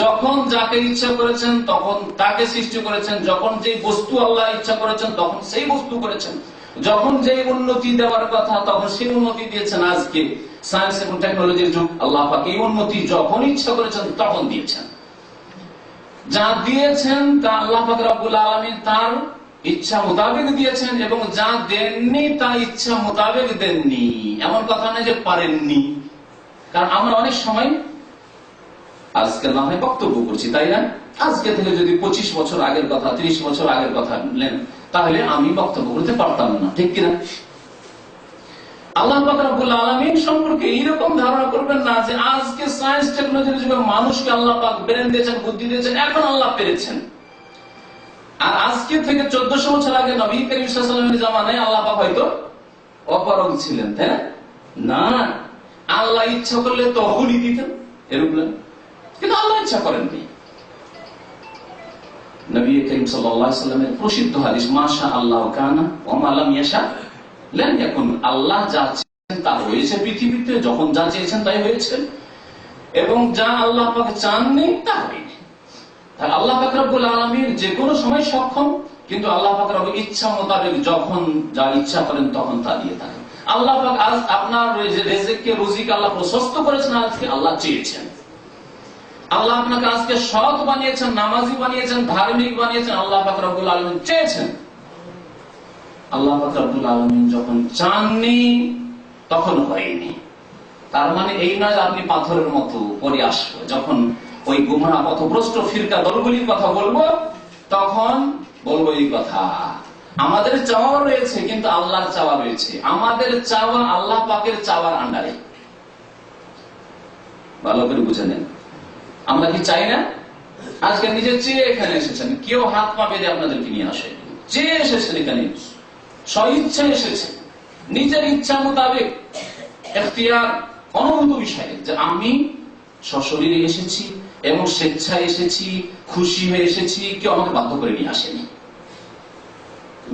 যখন যাকে ইচ্ছা করেছেন তখন তাকে সৃষ্টি করেছেন, যখন যে বস্তু আল্লাহ ইচ্ছা করেছেন তখন সেই বস্তু করেছেন, যখন যে উন্নতি দেওয়ার কথা তখন সেই উন্নতি দিয়েছেন। আজকে সায়েন্স এবং টেকনোলজির যুগ, আল্লাহ পাক এই উন্নতি যখন ইচ্ছা করেছেন তখন দিয়েছেন। যা দিয়েছেন তা আল্লাহ পাক রব্বুল আলামিন তার ইচ্ছা মোতাবেক দিয়েছেন, এবং যা দেননি তা ইচ্ছা মোতাবেক দেননি। এমন কথা নয় যে পারেননি, কারণ আমরা অনেক সময় আজকে না হয় বক্তব্য করছি, তাই না? আজকে থেকে যদি 25 বছর আগের কথা, 30 বছর আগের কথা নেন, তাহলে আমি বক্তব্য করতে পারতাম না, ঠিক কিনা? আল্লাহ পাক রব্বুল আলামিন সম্পর্কে এইরকম ধারণা করবেন না যে আজকে সায়েন্স টেকনোলজির যুগে মানুষকে আল্লাহ পাক ব্রেন দিয়েছেন, বুদ্ধি দিয়েছেন, এখন আল্লাহ পেরেছেন। আর আজকে থেকে 1400 বছর আগে নবী করিম সাল্লাল্লাহু আলাইহি ওয়াসাল্লামের জামানায় আল্লাহ পাক হয়তো অপারগ ছিলেন, তাই না? আল্লাহ ইচ্ছা করলে তখনই দিতেন এরোপ্লেন, কিন্তু আল্লাহ ইচ্ছা করেননি। নবী করিম সাল্লাল্লাহু আলাইহি ওয়াসাল্লামের প্রসিদ্ধ হাদিস, মাশা আল্লাহ কানা ওয়া মা লাম ইয়াশা লাম ইয়াকুন। আল্লাহ যা চেয়েছেন তা হয়েছে পৃথিবীতে, যখন যা চেয়েছেন তাই হয়েছে, এবং যা আল্লাহ পাক চাননি তা হয়নি। আল্লাহ পাক রব্বুল আলামিন যে কোনো সময় সক্ষম, কিন্তু আল্লাহ পাক রব্বুল ইচ্ছা মোতাবেক যখন যা ইচ্ছা করেন তখন তা দিয়ে থাকেন। আল্লাহ পাক আজ আপনার রিজিককে, রুজিকে আল্লাহ প্রশস্ত করেছেন, আজকে আল্লাহ চেয়েছেন। আল্লাহ আপনাকে আজকে সৎ বানিয়েছেন, নামাজি বানিয়েছেন, ধার্মিক বানিয়েছেন, আল্লাহ পাক রব্বুল আলামিন চেয়েছেন। আল্লাহ পাক রব্বুল আলামিন যখন চাননি তখন হয়নি। তার মানে এই নয় আপনি পাথরের মতো পরে আসবে, যখন ওই গুমরাহ পথভ্রষ্ট ফিরকা দলগুলির কথা বলবো তখন বলবো এই কথা। আমাদের চাওয়া রয়েছে, কিন্তু আল্লাহর চাওয়া রয়েছে। আমাদের চাওয়া আল্লাহ পাকের চাওয়ার আন্ডারে। ভালো করে বুঝে নেন, আমরা কি চাই না? আজকে নিজে চেয়ে এখানে এসেছেন, কেউ হাত পা বেঁধে আপনাদেরকে নিয়ে আসে, চেয়ে এসেছেন, এখানে স্বইচ্ছায় এসেছেন, নিজের ইচ্ছা মোতাবেক, এখতিয়ার, অনুভূত বিষয়ে যে আমি সশরীরে এসেছি এবং স্বেচ্ছায় এসেছি, খুশি হয়ে এসেছি, কেউ আমাকে বাধ্য করে নিয়ে আসেনি।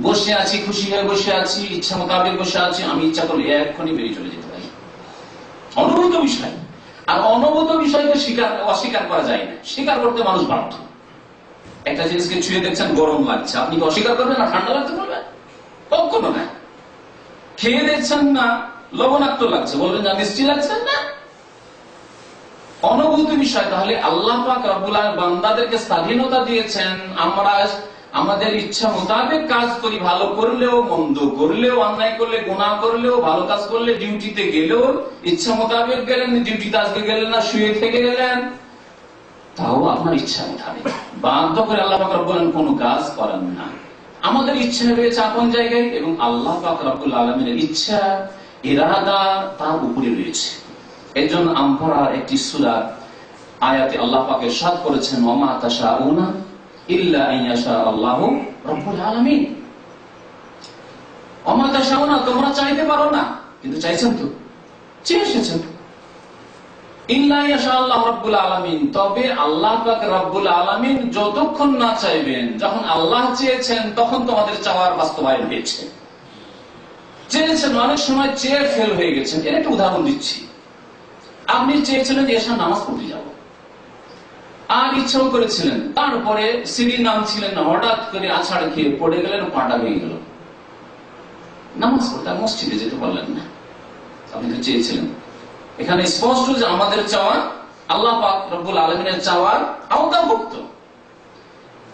বসে আছি, খুশি হয়ে বসে আছি, ইচ্ছা মোতাবেক বসে আছি, আমি ইচ্ছা করলে এক্ষুনি বেরিয়ে চলে যেতে পারি। অনুভূত বিষয়। আর অনুভূত বিষয়কে অস্বীকার করা যায় না, স্বীকার করতে মানুষ বাধ্য। একটা জিনিসকে ছুঁয়ে দেখছেন গরম লাগছে, আপনি কি অস্বীকার করবেন না ঠান্ডা লাগছে বলবেন? কখনো না। খেয়ে দেখছেন না লবণাক্ত লাগছে, বলবেন না মিষ্টি লাগছে না? অনুভূত বিষয়। তাহলে আল্লাহ পাক রব্বুল আলামিন বান্দাদেরকে স্বাধীনতা দিয়েছেন, আমরা আমাদের ইচ্ছা মোতাবেক কাজ করি। ভালো করলেও, মন্দ করলেও, অন্যায় করলে, গুনাহ করলেও, ভালো কাজ করলে, ডিউটিতে গেলেও ইচ্ছা মোতাবেক গেলেন, ডিউটিতে আজকে গেলেন না, শুয়ে থেকে গেলেন, তাও আপনার ইচ্ছা মোতাবেক। বাধ্য করে আল্লাহ পাক রব্বুল আলামিন কোনো কাজ করেন না। আমাদের ইচ্ছা রয়েছে আপন জায়গায়, এবং আল্লাহ পাক রব্বুল আলামিনের ইচ্ছা, ইরাদা তার উপরে রয়েছে। এজন্য আমরা একটি সূরা আয়াতে আল্লাহ পাক ইরশাদ করেছেন, ওয়া মা তাশাউনা ইল্লা আইয়াশা আল্লাহু রাব্বুল আলামিন। ওয়া মা তাশাউনা, তোমরা চাইতে পারো না, কিন্তু চাইছেন তো, চেয়ে এসেছেন। ইল্লা আইয়াশা আল্লাহু রাব্বুল আলামিন, তবে আল্লাহ পাক রব্বুল আলামিন যতক্ষণ না চাইবেন, যখন আল্লাহ চেয়েছেন তখন তোমাদের চাওয়ার বাস্তবায়ন হয়েছে। চেয়েছেন, অনেক সময় চেয়ে ফেল হয়ে গেছেন। এর একটা উদাহরণ দিচ্ছি। আপনি চেয়েছিলেন যে এশার নামাজ পড়তে যাব, আর ইচ্ছাও করেছিলেন, তারপরে সিঁড়ি নামছিলেন, হঠাৎ করে আছাড় খেয়ে পড়ে গেলেন, পাটা ভেঙে গেল, নামাজ পড়তে মসজিদে যেতে পারলেন না। আপনি তো চেয়েছিলেন। এখানে স্পষ্ট যে আমাদের চাওয়া আল্লাহ পাক রব্বুল আলামিনের চাওয়ার আওতাভুক্ত।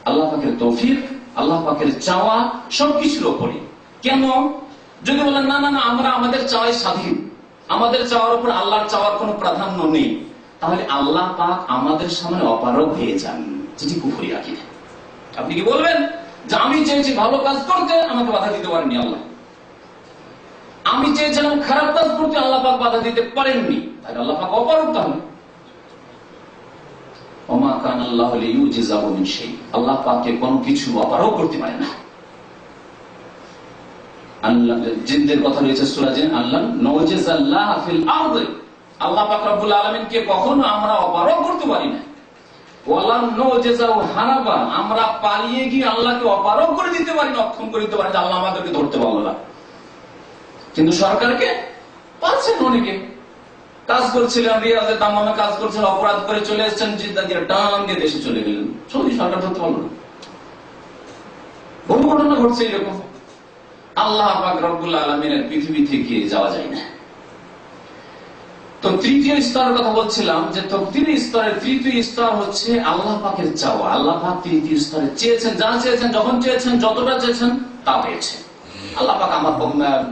আল্লাহ পাকের তৌফিক, আল্লাহ পাকের চাওয়া সবকিছুর উপরে। কেন? যদি বলেন না না না, আমরা আমাদের চাওয়াই স্বাধীন, আমাদের চাওয়ার উপর আল্লাহর চাওয়ার কোনো প্রাধান্য নেই, তাহলে আল্লাহ পাক আমাদের সামনে অপারগ হয়ে যান, যেটি কুফরি আকীদা। আপনি কি বলবেন যে আমি চেয়েছি ভালো কাজ করতে, আমাকে বাধা দিতে পারেননি আল্লাহ, আমি চেয়েছিলাম খারাপ কাজ করতে, আল্লাহ পাক বাধা দিতে পারেননি, তাহলে আল্লাহ পাক অপারগ? তাহলে ওমা কান আল্লাহু লিইউজিজাহু মিন শাই, আল্লাহ পাককে কোনো কিছু অপারগ করতে পারে না। আল্লাহ জিনদের কথা রয়েছে সূরা জিন, আল্লাহ নওজিজাল্লাহ ফিল আরদ, আল্লাহ পাক রব্বুল আলামিনকে কখনো আমরা অপারগ করতে পারি না। ওয়ালা নওজিজাহু হারাবা, আমরা পালিয়ে গিয়ে আল্লাহকে অপারগ করে দিতে পারি না, অক্ষম করে দিতে পারি না, আল্লাহ আমাদেরকে ধরতে পারলো না। কিন্তু সরকারকে পাচ্ছেন, অনেকে কাজ করছিলেন, রিয়াজে দামামে কাজ করছেন, অপরাধ করে চলে এসেছেন, জিদ্দা দিয়ে টান দিয়ে দেশে চলে গেলেন, সৌদি সরকার ধরতে পারলো না। বহু ঘটনা ঘটছে এরকম। আল্লাহ পাক রব্বুল আলামিনের পৃথিবী থেকে যাওয়া যায় না। তো তৃতীয় স্তরের কথা বলছিলাম, যে তাকদীরের স্তরের তৃতীয় স্তর হচ্ছে আল্লাহ পাকের চাওয়া। আল্লাহ পাক তৃতীয় স্তরে চেয়েছেন, যা চেয়েছেন, যখন চেয়েছেন, যতটা চেয়েছেন তা পেয়েছেন। আল্লাহ পাক আমার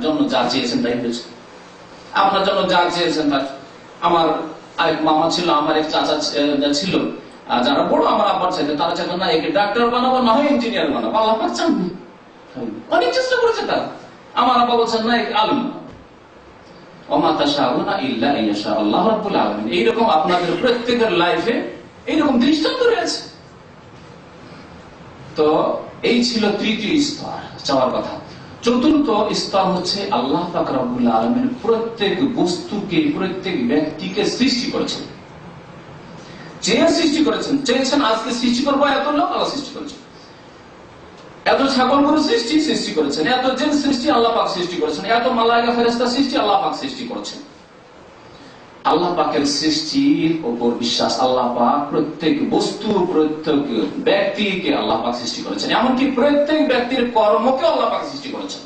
জন্য যা চেয়েছেন তাই পেয়েছেন, আপনার জন্য যা চেয়েছেন তার। আমার আরেক মামা ছিল, আমার এক চাচা ছিল, যারা বড় আমার আব্বার চাইতে, তারা চাইতেন না একে ডাক্তার বানাবো, না হয় ইঞ্জিনিয়ার বানাবো। আল্লাহ পাক চাননি, অনেক চেষ্টা করেছে তারা। আমার আব্বা বলছেন না এক আলিম। ওমা তাশাউনা ইল্লা আইয়াশা আল্লাহ রাব্বুল আলামিন। এইরকম আপনাদের প্রত্যেকের লাইফে এইরকম দৃষ্টান্ত রয়েছে। তো এই ছিল তৃতীয় স্তর, চাওয়ার কথা। চতুর্থ স্তর হচ্ছে আল্লাহ পাক রব্বুল আলামিন প্রত্যেক বস্তুকে, প্রত্যেক ব্যক্তিকে সৃষ্টি করেছেন, চেয়ে সৃষ্টি করেছেন। চেয়েছেন আজকে সৃষ্টি করবো এত লোক, আল্লাহ সৃষ্টি করেছেন। এত ছাগল গরু সৃষ্টি করেছেন, এত জিন সৃষ্টি আল্লাহ পাক সৃষ্টি করেছেন, এত মালায়েকা ফেরেশতা সৃষ্টি আল্লাহ পাক সৃষ্টি করেছেন। আল্লাহ পাকের সৃষ্টির উপর বিশ্বাস। আল্লাহ পাক প্রত্যেক বস্তু, প্রত্যেক ব্যক্তিকে আল্লাহ পাক সৃষ্টি করেছেন, এমনকি প্রত্যেক ব্যক্তির কর্মকে আল্লাহ পাক সৃষ্টি করেছেন।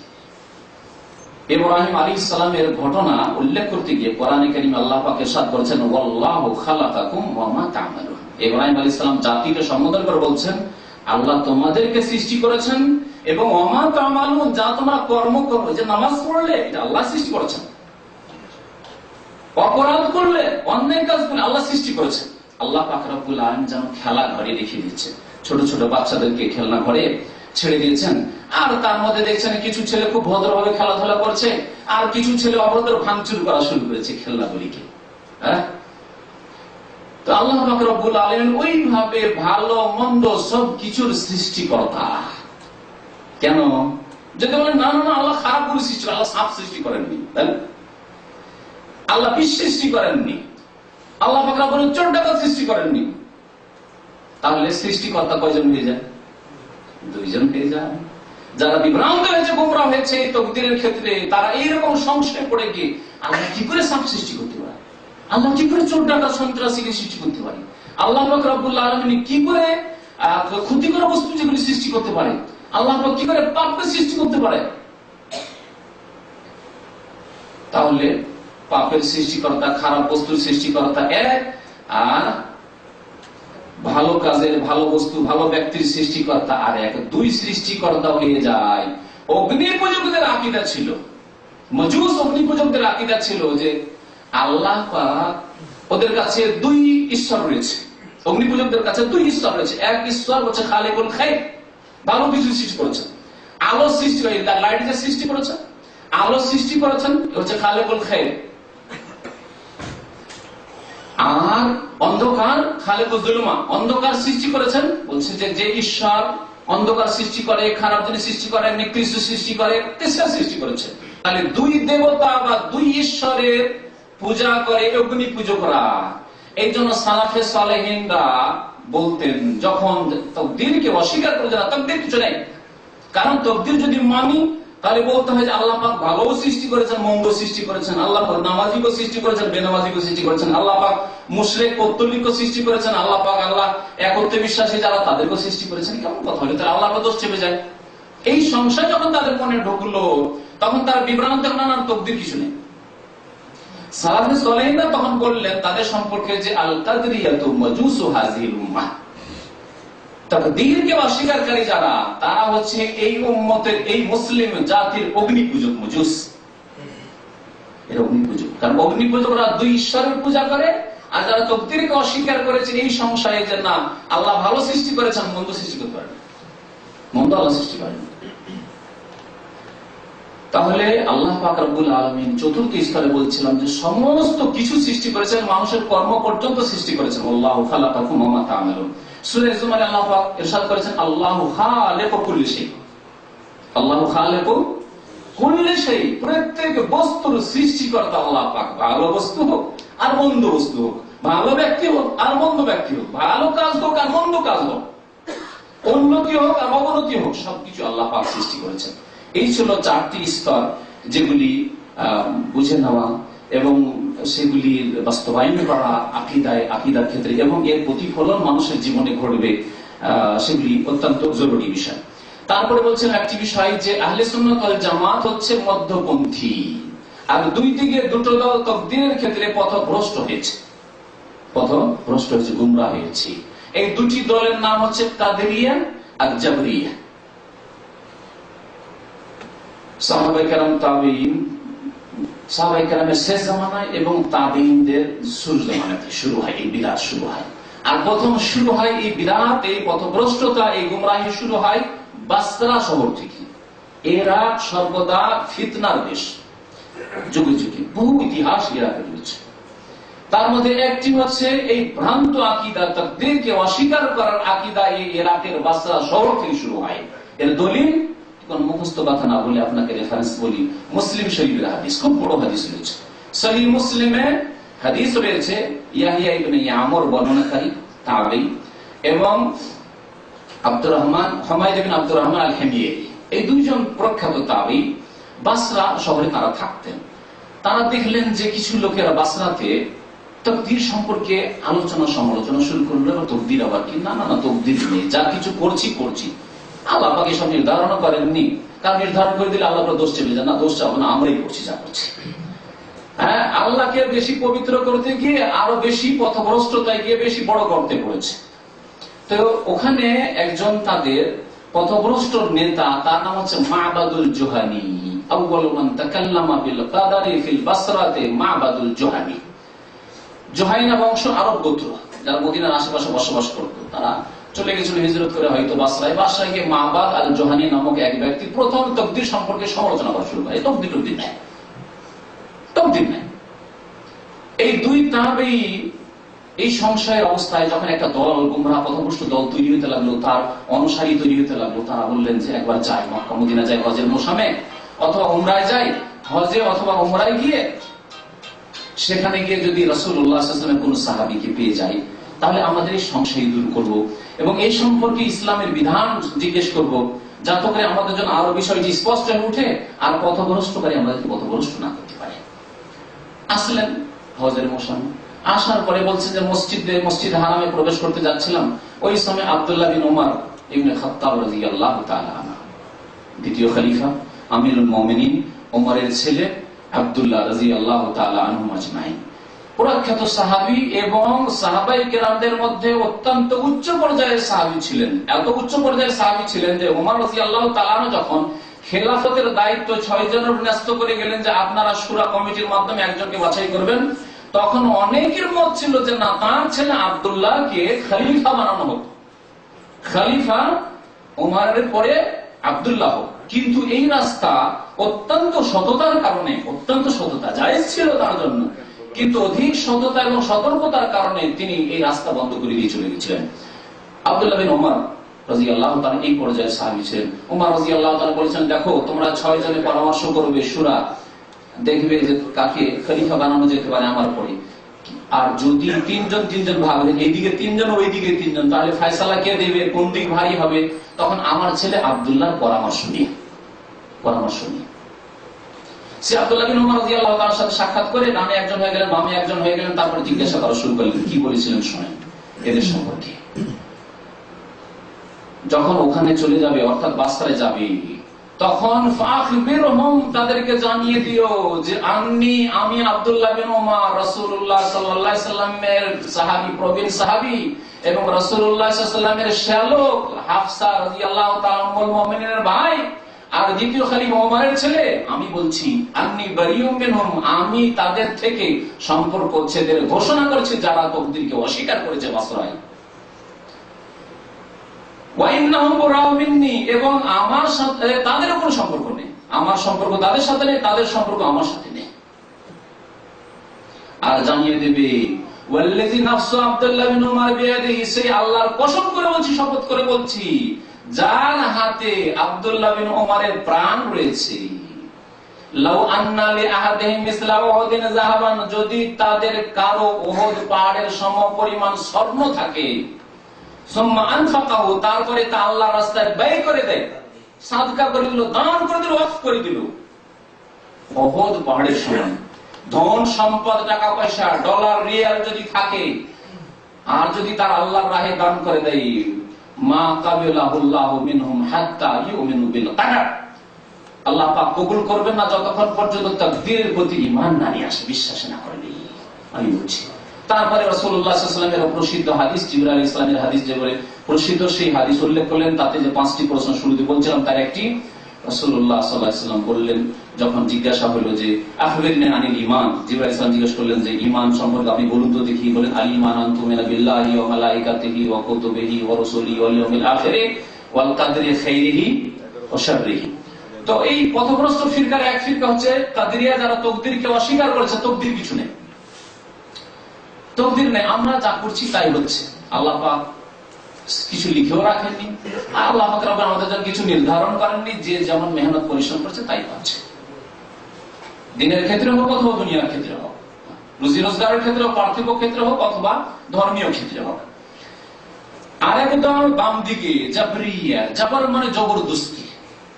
ইব্রাহিম আলাইহিস সালামের ঘটনা উল্লেখ করতে গিয়ে কোরআনে কারীমে আল্লাহ পাক ইরশাদ করেছেন, ওয়াল্লাহু খালাকাকুম ওয়া মা তা'মালুন। ইব্রাহিম আলাইহিস সালাম জাতিকে সম্বোধন করে বলছেন, আল্লাহ তোমাদেরকে সৃষ্টি করেছেন এবং ওয়া মা তা'মালুন, যা তোমরা কর্ম করো, যে নামাজ পড়লে এটা আল্লাহ সৃষ্টি করেছেন, অপরাধ করলে, অন্যায় কাজ করলে আল্লাহ সৃষ্টি করেছেন। আল্লাহ পাক রব্বুল আলামিন যেন খেলা ঘরে দেখিয়ে দিচ্ছেন, ছোট ছোট বাচ্চাদেরকে খেলনা ঘরে ছেড়ে দিয়েছেন, আর তার মধ্যে দেখছেন কিছু ছেলে খুব ভদ্রভাবে খেলাধুলা করছে, আর কিছু ছেলে অভদ্র ভাঙচুর করা শুরু করেছে খেলনাগুলিকে। হ্যাঁ, তো আল্লাহ পাক রব্বুল আলামিন ওইভাবে ভালো মন্দ সবকিছুর সৃষ্টিকর্তা। কেন? যদি বলেন না না না আল্লাহ খারাপ করে সৃষ্টি, আল্লাহ সাপ সৃষ্টি করেননি, আল্লাহ বিষ সৃষ্টি করেননি, আল্লাহ পাক রব্বুল চোর ডাকাত সৃষ্টি করেননি, তাহলে সৃষ্টিকর্তা কয়জন হয়ে যায়? দুইজন হয়ে যায়। যারা বিভ্রান্ত হয়েছে, গোমরা হয়েছে এই তাকদীরের ক্ষেত্রে, তারা এইরকম সংশয়ে পড়ে গিয়ে আল্লাহ কি করে সাপ সৃষ্টি করতে পারে, আল্লাহ কি করে চোর ডাকাত সন্ত্রাসীকে সৃষ্টি করতে পারে, আল্লাহ পাক রব্বুল আলামিন কি করে ক্ষতিকর বস্তু যেগুলি সৃষ্টি করতে পারে, আল্লাহ পাক কি করে পাপকে সৃষ্টি করতে পারে। তাহলে পাপের সৃষ্টিকর্তা, খারাপ বস্তুর সৃষ্টিকর্তা এক, আর ভালো কাজের, ভালো বস্তু, ভালো ব্যক্তির সৃষ্টিকর্তা আর এক। দুই সৃষ্টিকর্তা হয়ে যায়। অগ্নি পূজকদের আকীদা ছিল, মজুস অগ্নি পূজকদের আকীদা ছিল যে আল্লাহ পাক, ওদের কাছে দুই ঈশ্বর রয়েছে। অগ্নি পূজকদের কাছে দুই ঈশ্বর রয়েছে। এক ঈশ্বর হচ্ছে খালিকুল গায়ব, ভালো কিছু সৃষ্টি করেছেন, আলো সৃষ্টি, লাইট যে সৃষ্টি করেছেন, আলো সৃষ্টি করেছেন, হচ্ছে খালিকুল গায়ব। আর অন্ধকার, খালিকুল যুলমা, অন্ধকার সৃষ্টি করেছেন, বলছে যে যে ঈশ্বর অন্ধকার সৃষ্টি করে, খারাপ জিনিস সৃষ্টি করে, নিকৃষ্ট সৃষ্টি করে, তেসরা সৃষ্টি করেছে। তাহলে দুই দেবতা বা দুই ঈশ্বরের পূজা করে অগ্নি পূজকরা। এই জন্য সালাফে সালেহিনরা বলতেন, যখন তাকদীরকে অস্বীকার করে না, তাকদীর কিছু নেই, কারণ তাকদীর যদি মানি তাহলে বলতে হয় যে আল্লাহ পাক ভালো সৃষ্টি করেছেন, মন্দ সৃষ্টি করেছেন, আল্লাহ পাক নামাজিকে সৃষ্টি করেছেন, বেনামাজিকে সৃষ্টি করেছেন, আল্লাহ পাক মুশরিক পৌত্তলিককে সৃষ্টি করেছেন, আল্লাহ পাক আল্লাহ একত্বে বিশ্বাসী যারা তাদেরকে সৃষ্টি করেছেন। কেমন কথা হলো? তাহলে আল্লাহর দোষ চেপে যায়। এই সংশয় যখন তাদের মনে ঢুকলো, তখন তারা বিভ্রান্ত, না তাকদীর কিছু নেই। সালাফে সালেহিনরা তখন বললেন তাদের সম্পর্কে যে আল কাদরিয়াতু মাজুসু হাযিহিল উম্মাহ, তাকদীরকে অস্বীকারী যারা, তারা হচ্ছে এই উম্মতের, এই মুসলিম জাতির অগ্নি পূজক, মজুস। এরা অগ্নি পূজক। কারণ অগ্নি পূজকরা দুই ঈশ্বরের পূজা করে, আর যারা তাকদীরকে অস্বীকার করেছেন এই সংশয়ে যে না আল্লাহ ভালো সৃষ্টি করেছেন, মন্দ সৃষ্টি করতে পারেন, মন্দ আল্লাহ সৃষ্টি করেন। তাহলে আল্লাহ পাক রব্বুল আলামিন চতুর্থ স্তরে বলছিলাম যে সমস্ত কিছু সৃষ্টি করেছেন, মানুষের কর্ম পর্যন্ত সৃষ্টি করেছেন। আল্লাহু খালাকাকুম ওয়া মা তা'মালুন। সূরা জুমারে আল্লাহ পাক ইরশাদ করেছেন আল্লাহু খালিকু কুল্লি শাই, আল্লাহু খালিকু কুল্লি শাই, প্রত্যেক বস্তুর সৃষ্টিকর্তা আল্লাহ পাক। ভালো বস্তু হোক আর মন্দ বস্তু হোক, ভালো ব্যক্তি হোক আর মন্দ ব্যক্তি হোক, ভালো কাজ হোক আর মন্দ কাজ হোক, উন্নতি হোক আর অবনতি হোক, সবকিছু আল্লাহ পাক সৃষ্টি করেছেন। এই ছিল চারটি স্তর, যেগুলি বুঝে নেওয়া এবং সেগুলি বাস্তবায়ন করা আকীদার ক্ষেত্রে এবং এর প্রতিফলন মানুষের জীবনে ঘটবে, সেগুলি অত্যন্ত জরুরি বিষয়। তারপরে বলছেন একটি বিষয় যে আহলে সুন্নাত ওয়াল জামাত হচ্ছে মধ্যপন্থী, আর দুই দিকে দুটো দল তাকদীরের ক্ষেত্রে পথভ্রষ্ট হয়েছে, গুমরাহ হয়েছে। এই দুটি দলের নাম হচ্ছে কাদেরিয়া আর জাবরিয়া। সাহাবায়ে কেরাম, তাবেঈন, সাহাবায়ে কেরামের শেষ জামানায় এবং তাবেঈনদের শুরু জামানাতে শুরু হয় এই বিরাট শুরু হয়। আর প্রথম শুরু হয় এই বিরাট এই পথভ্রষ্টতা, এই গুমরাহি শুরু হয় বাসরা শহর থেকে। ইরাক সর্বদা ফিতনার দেশ, যুগে যুগে বহু ইতিহাস ইরাকে রয়েছে। তার মধ্যে একটি হচ্ছে এই ভ্রান্ত আকীদা, তাকদীরকে অস্বীকার করার আকীদা, এই ইরাকের বাসরা শহর থেকে শুরু হয়। এর দলিল কোন মুখস্থ কথা না বলে আপনাকে রেফারেন্স বলি, মুসলিম শরীফের হাদিস, খুব বড় হাদিস রয়েছে। সহিহ মুসলিমে হাদিস রয়েছে, ইয়াহইয়া ইবনে ইয়ামর বর্ণনাকারী তাবেঈ এবং আব্দুর রহমান হুমায়দ ইবনে আব্দুর রহমান আল হিমিয়ারি, এই দুইজন প্রখ্যাত তাবেঈ বাসরা শহরে তারা থাকতেন। তারা দেখলেন যে কিছু লোকেরা বাসরাতে তাকদীর সম্পর্কে আলোচনা সমালোচনা শুরু করলো। তাকদীর আবার কি? না, তাকদীর নেই, যা কিছু করছি। আল্লাহ পাক এসব নির্ধারণ করেননি, কারণ নির্ধারণ করে দিলে আল্লাহ দোষ চেপে যান, না দোষ চাবো না, আমরাই করছি যা করছি। হ্যাঁ, আল্লাহকে বেশি পবিত্র করতে গিয়ে আরো বেশি পথভ্রষ্টতায় গিয়ে বেশি বড় করতে পড়েছে। তো ওখানে একজন তাদের পথভ্রষ্ট নেতা, তার নাম হচ্ছে মা'বাদুল জুহানী। আউয়ালু মান তাকাল্লামা বিল কাদারি ফিল বাসরাতে মা'বাদুল জুহানী। জুহাইনা বংশ, আরব গোত্র, যারা মদিনার আশেপাশে বসবাস করত, তারা চলে গেছিল হিজরত করে হয়তো বাসরায় গিয়ে মা'বাদ আল জুহানী নামক এক ব্যক্তি প্রথম তাকদীর সম্পর্কে সমালোচনা করা শুরু করে। তাকদীর নাই। এই দুই তাবেঈ এই সংশয়ের অবস্থায় যখন একটা দল, গুমরাহ পথভ্রষ্ট দল তৈরি হতে লাগলো, তার অনুসারী তৈরি হতে লাগলো, তারা বললেন যে একবার যাই, মক্কা মদিনা যাই, হজের মৌসুমে অথবা উমরায় যাই, হজে অথবা উমরায় গিয়ে সেখানে গিয়ে যদি রাসূলুল্লাহ সাল্লাল্লাহু আলাইহি ওয়াসাল্লামের কোন সাহাবীকে পেয়ে যাই, তাহলে আমাদের এই সংশয় দূর করব এবং এই সম্পর্কে ইসলামের বিধান জিজ্ঞেস করব, যাতে করে আমাদের জন্য আরো বিষয়টি স্পষ্ট হয়ে উঠে আর পথভ্রষ্টকারী আমাদেরকে পথভ্রষ্ট না করতে পারে। আসলেন হজের মৌসুমে, আসার পরে বলছেন যে মসজিদ হারামে প্রবেশ করতে যাচ্ছিলাম, ওই সময় আব্দুল্লাহ বিন উমর ইবনে খাত্তাব রাদিয়াল্লাহু তাআলা আনহু, দ্বিতীয় খলিফা আমিরুল মুমিনিন ওমরের ছেলে আব্দুল্লাহ রাদিয়াল্লাহু তাআলা আনহু আজমাইন, প্রখ্যাত সাহাবী এবং সাহাবায়ে কেরামদের মধ্যে অত্যন্ত উচ্চ পর্যায়ের সাহাবী ছিলেন। এত উচ্চ পর্যায়ের সাহাবী ছিলেন যে ওমর রাদিয়াল্লাহু তাআলা আনহু যখন খেলাফতের দায়িত্ব 6 জনের ন্যস্ত করে গেলেন যে আপনারা শুরা কমিটির মাধ্যমে একজনকে বাছাই করবেন, তখন অনেকের মত ছিল যে না, তার ছেলে আব্দুল্লাহকে খলিফা বানানো হোক, খলিফা ওমরের পরে আব্দুল্লাহ হোক। কিন্তু এই রাস্তা অত্যন্ত সততার কারণে, অত্যন্ত সততা জায়েজ ছিল তার জন্য, কিন্তু অধিক সততা এবং সতর্কতার কারণে তিনি এই রাস্তা বন্ধ করে দিয়ে চলে গেছিলেন। আব্দুল্লাহ বিন ওমর রাদিয়াল্লাহু তাআলা এই পর্যায়ের সাহাবী ছিলেন। ওমর রাদিয়াল্লাহু তাআলা বলেছেন, দেখো তোমরা 6 জনে পরামর্শ করবে শুরা, দেখবে যে কাকে খলিফা বানানো যেতে পারে আমার পরে। আর যদি তিনজন ভাগ হয়ে এইদিকে 3 জন ওইদিকে 3 জন, তাহলে ফয়সালা কে দেবে, কোন দিক ভারী হবে? তখন আমার ছেলে আব্দুল্লাহর পরামর্শ নিয়ে সে আব্দুল্লাহ বিন ওমর রাদিয়াল্লাহু তাআলার সাথে সাক্ষাৎ করে ডানে একজন হয়ে গেলেন, বামে একজন হয়ে গেলেন। তারপরে জিজ্ঞাসা করা শুরু করলেন, কি বলেছিলেন শোনেন এদের সম্পর্কে। যখন ওখানে চলে যাবে, অর্থাৎ বাসরায় যাবে, তখন ফাখবিরহুম, তাদেরকে জানিয়ে দিও যে আমি আব্দুল্লাহ বিন ওমর রাসূলুল্লাহ সাল্লাল্লাহু আলাইহি সাল্লামের সাহাবী, প্রবীণ সাহাবী এবং রাসূলুল্লাহ সাল্লাল্লাহু আলাইহি সাল্লামের শ্যালক হাফসা রাদিয়াল্লাহু তাআলা উম্মুল মুমিনিনের ভাই, আর দ্বিতীয় খলিফা ওমরের ছেলে, আমি বলছি আন্নী বারিউম মিনহুম, আমি তাদের থেকে সম্পর্ক ছেদের ঘোষণা করেছি যারা তকদিরকে অস্বীকার করেছে বসরায়। ওয়া ইন্নাহুম বুরাউ মিন্নী, এবং আমার সাথে তাদের কোনো সম্পর্ক নেই, আমার সম্পর্ক তাদের সাথে নেই, তাদের সম্পর্ক আমার সাথে নেই। আর জানিয়ে দেবে ওয়াল্লাযী নাফসু আব্দুল্লাহ বিন উমর বিয়াদিহি, সেই আল্লাহর কসম করে বলছি, শপথ করে বলছি, যার হাতে আব্দুল্লাহ বিন উমরের প্রাণ রয়েছে, লাউ আন্না লি আহাদিহিম মিসলা উহুদিন যাহাবান, যদি তাদের কারো উহুদ পাহাড়ের সমপরিমাণ স্বর্ণ থাকে, সুম্মা আনফাকাহু, তারপরে তা আল্লাহর রাস্তায় ব্যয় করে দেয়, সাদকা করে দিল, দান করে দিল, ওয়াকফ করে দিল, উহুদ পাহাড়ের সমান ধন সম্পদ, টাকা পয়সা, ডলার, রিয়াল যদি থাকে, আর যদি তার আল্লাহর রাহে দান করে দেয়, মা কাবিলাহুল্লাহু মিনহুম হাত্তা ইউমিনু বিল কদর, আল্লাহ পাক কবুল করবেন না যতক্ষণ পর্যন্ত তাকদীরের প্রতি ঈমান না নিয়ে আসে, বিশ্বাস না করে। আমি বলছি। তারপরে রাসূলুল্লাহ সাল্লাল্লাহু আলাইহি ওয়াসাল্লামের প্রসিদ্ধ হাদিস, জিবরাইল আলাইহিস সালামের হাদিস, যে বলে প্রসিদ্ধ সেই হাদিস উল্লেখ করলেন, তাতে যে 5টি প্রশ্ন শুরুতে বলছিলাম তার একটি, রাসূলুল্লাহ সাল্লাল্লাহু আলাইহি ওয়াসাল্লাম বললেন, যখন জিজ্ঞাসা হলো যে আখবিরনি আনিল ঈমান, জিবরাইল আলাইহিস সালাম জিজ্ঞেস করলেন যে ঈমান সম্পর্কে আপনি বলুন তো দেখি। বলেন আল ঈমান আন তুমিনা বিল্লাহি ওয়া মালাইকাতিহি ওয়া কুতুবিহি ওয়া রাসূলিহি ওয়াল ইয়াউমিল আখিরি ওয়াল কদরি খাইরিহি ওয়া শাররিহি। তো এই পথভ্রষ্ট ফিরকার এক ফিরকা হচ্ছে কাদেরিয়া, যারা তকদিরকে অস্বীকার করেছে, তকদির কিছু নেই, তকদির নেই, আমরা যা করছি তাই হচ্ছে, আল্লাহ পাক কিছু লিখেও রাখেননি, আর আল্লাহ পাক আমাদের জন্য কিছু নির্ধারণ করেননি, যে যেমন মেহনত পরিশ্রম করছে তাই পাচ্ছে। দিনের ক্ষেত্রে হোক অথবা দুনিয়ার ক্ষেত্রে হোক, রুজি রোজগারের ক্ষেত্রে হোক, পার্থিব ক্ষেত্রে হোক অথবা ধর্মীয় ক্ষেত্রে হোক। আর একদম বাম দিকে জাবরিয়া, জাবর মানে জবরদস্তি,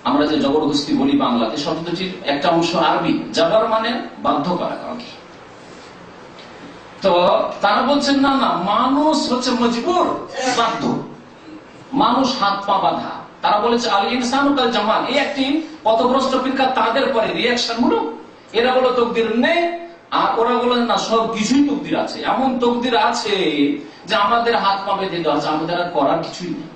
আমরা যে জবরদস্তি বলি বাংলাতে, শব্দটির একটা অংশ আরবি, জাবর মানে বাধ্য করা কাউকে। তো তারা বলছেন না না, মানুষ হচ্ছে মজবুর, বাধ্য, মানুষ হাত পা বাঁধা। তারা বলেছে আল ইনসানু কাল জামাল, এই একটি পথভ্রষ্ট ফিরকা, তাদের পরে রিয়াকশন হলো, এরা বলো তকদির নেই, আর ওরা বলে না সব কিছুই তকদির আছে। এমন তকদির আছে যে আমাদের হাত পা বেঁধে দেওয়া আছে, আমাদের আর করার কিছুই নেই।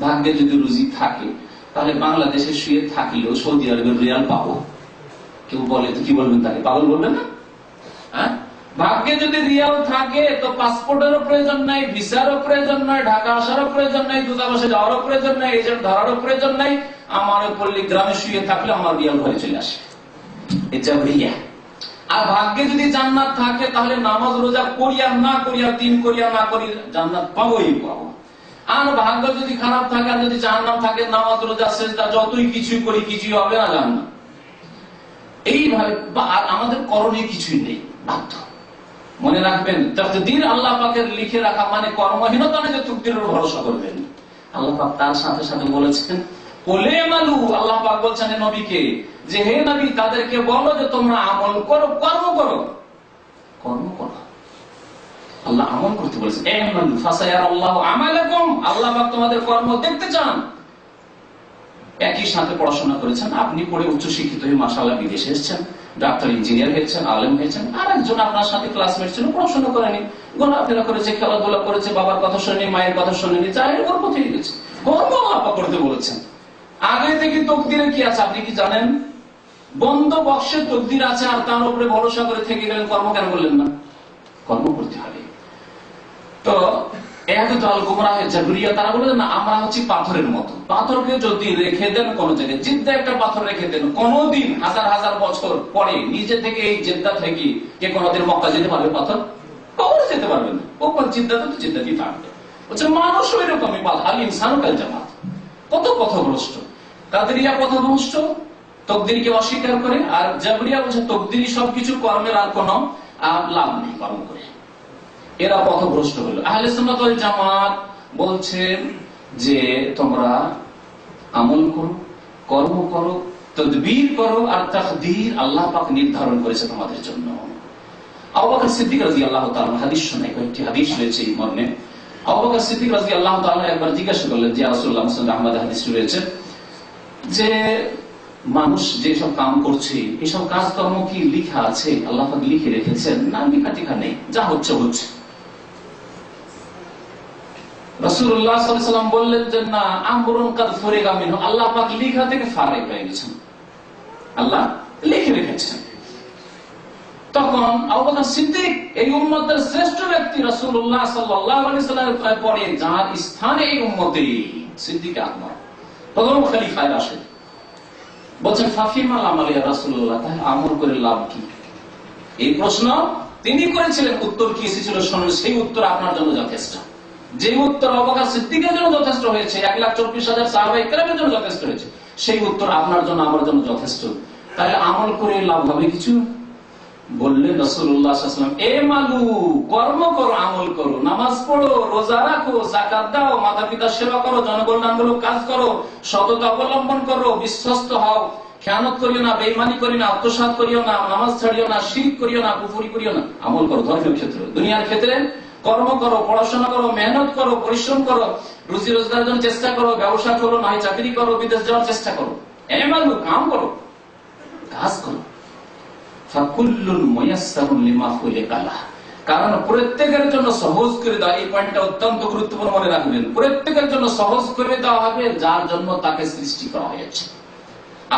ভাগ্যে যদি রুজি থাকে তাহলে বাংলাদেশে শুয়ে থাকলেও সৌদি আরবের রিয়াল পাবো। কেউ বলে তো কি বলবেন, তাকে পাগল বলবেন না? হ্যাঁ, ভাগ্যে যদি রিয়াল থাকে তো পাসপোর্টেরও প্রয়োজন নাই, ভিসারও প্রয়োজন নাই, ঢাকা আসারও প্রয়োজন নাই, দূতাবাসে যাওয়ারও প্রয়োজন নাই, এজেন্ট ধরারও প্রয়োজন নাই। আমার পল্লী গ্রামে শুয়ে থাকলে আমার রিয়াল ঘরে চলে আসে, এটা রিয়া। আর ভাগ্যে যদি জান্নাত থাকে তাহলে নামাজ রোজা করি আর না করি, আর দিন করি আর না করি, জান্নাত পাবোই পাবো। আর ভাগ্য যদি খারাপ থাকে, আর যদি জাহান্নাম থাকে, নামাজ রোজা সেজদা যতই কিছুই করি কিছুই হবে না, জান্নাত। এইভাবে আমাদের করণীয় কিছুই নেই, বাধ্য। মনে রাখবেন, তাকদীর আল্লাহ পাকের লিখে রাখা মানে কর্মহীনতা না, যে তাকদীরের ভরসা করবেন। আল্লাহ পাক তার সাথে সাথে বলেছেন কোলে আমালু, আল্লাহ পাক বলছেন নবীকে যে হে নবী, তাদেরকে বলো যে তোমরা আমল করো, কর্ম করো, কর্ম করো। আল্লাহ আমল করতে বলেছেন, আমালু ফাসায়ারাল্লাহু আমালাকুম, আল্লাহ পাক তোমাদের কর্ম দেখতে চান। একই সাথে পড়াশোনা করেছেন, আপনি পড়ে উচ্চ শিক্ষিত হয়ে মাশাআল্লাহ বিদেশে এসেছেন, ডাক্তার ইঞ্জিনিয়ার হয়েছেন, আলেম হয়েছেন। আর একজন আপনার সাথে ক্লাসমেট ছিল, পড়াশোনা করেনি, ঘোরাফেরা করেছে, খেলাধুলা করেছে, বাবার কথা শুনেনি, মায়ের কথা শুনেনি, চায়ের গর্ব থেকে গেছে। কর্ম আল্লাহ করতে বলেছেন। আগে থেকে তকদিরে কি আছে আপনি কি জানেন? বন্ধ বক্সে তকদির আছে, আর তার উপরে ভরসা করে থেকে গেলেন, কর্ম কেন করলেন না? কর্ম করতে হবে। তো তারা বলে না, আমরা হচ্ছি পাথরের মতো, পাথরকে যদি রেখে দেন কোন জায়গায়, জিদ্দা একটা পাথর রেখে দেন, কোনদিন হাজার হাজার বছর পরে নিজে থেকে এই জিদ্দা থেকে কে কোনদিন মক্কা যেতে পারবে? পাথর কখনো যেতে পারবে না। ও জিদ্দাতে তো জিদ্দাতেই থাকবে। বলছে মানুষ ওই রকমই, আল ইনসানু কাল জামাল। কত পথভ্রষ্ট! কাদেরিয়া পথভ্রষ্ট, তকদিরকে অস্বীকার করে। আর জাবরিয়া বলছে তকদিরই সবকিছু, কর্মের আর কোন লাভ নেই কর্ম করে। এরা পথভ্রষ্ট হলো। আহলে সুন্নাত ওয়াল জামাত বলছেন যে তোমরা আমল করো, কর্ম করো, তদবীর করো, আর তাকদীর আল্লাহ পাক নির্ধারণ করেছে তোমাদের জন্য। আবু বকর সিদ্দিক রাদিয়াল্লাহু তাআলা হাদিস শোনায়, কয়েকটি হাদিস রয়েছে এই মর্মে। আবু বকর সিদ্দিক রাদিয়াল্লাহু তাআলা একবার জিজ্ঞাসা করলেন যে রাসূলুল্লাহ মুসলিম আহমদ হাদিস রয়েছে যে মানুষ যেসব কাম করছে এসব কাজকর্ম কি লিখা আছে, আল্লাহ পাক লিখে রেখেছেন না লেখা টিখা নেই, যা হচ্ছে হচ্ছে। রাসূলুল্লাহ সাল্লাল্লাহু আলাইহি ওয়াসাল্লাম বললেন যে না, আমরুন কাদ ফুরিগা মিনহু, আল্লাহ পাক লিখা থেকে ফারিগ হয়ে গেছেন, আল্লাহ লিখে রেখেছেন। তখন আবু বকর সিদ্দিক, এই উম্মতের শ্রেষ্ঠ ব্যক্তি, রাসূলুল্লাহ সাল্লাল্লাহু আলাইহি ওয়াসাল্লামের পরে যার স্থানে এই উম্মতে সিদ্দিক আকবর, প্রথম খলিফা রাশিদ, বলছেন ফাফিমাল আমাল ইয়া রাসূলুল্লাহ, তাহলে আমল করে লাভ কি? এই প্রশ্ন তিনি করেছিলেন, উত্তর কি এসেছিল শুনুন, সেই উত্তর আপনার জন্য যথেষ্ট। যে উত্তর আবু বকর সিদ্দিকের জন্য যথেষ্ট হয়েছে, 1,24,000 সাহাবায়ে কেরামের জন্য যথেষ্ট হয়েছে, সেই উত্তর আপনার জন্য আমার জন্য যথেষ্ট। তাহলে আমল করে লাভ হবে কিছু? বললেন রাসূলুল্লাহ সাল্লাল্লাহু আলাইহি ওয়াসাল্লাম, এ মালু, কর্ম করো, আমল করো, নামাজ পড়ো, রোজা রাখো, যাকাত দাও, মাতা পিতার সেবা করো, জনকল্যাণমূলক কাজ করো, সততা অবলম্বন করো, বিশ্বস্ত হও, খেয়ানত করিও না, বেঈমানি করিও না, আত্মসাৎ করিও না, নামাজ ছাড়িও না, শিরক করিও না, কুফরি করিও না। আমল করো ধর্মীয় ক্ষেত্রে, দুনিয়ার ক্ষেত্রে কর্ম করো, পড়াশোনা করো, মেহনত করো, পরিশ্রম করো, রুজি রোজগারের জন্য চেষ্টা করো, ব্যবসা করো, না হয় চাকরি করো, বিদেশ যাওয়ার চেষ্টা করো, এ মালু, কাম করো, কাজ করো। ফাকুল্লুন মুয়াসসারুন লিমা খুলিকা লাহ, কারণ প্রত্যেকের জন্য সহজ করে দেওয়া, এই পয়েন্টটা অত্যন্ত গুরুত্বপূর্ণ, মনে রাখবেন। প্রত্যেকের জন্য সহজ করে দেওয়া হবে যার জন্য তাকে সৃষ্টি করা হয়েছে।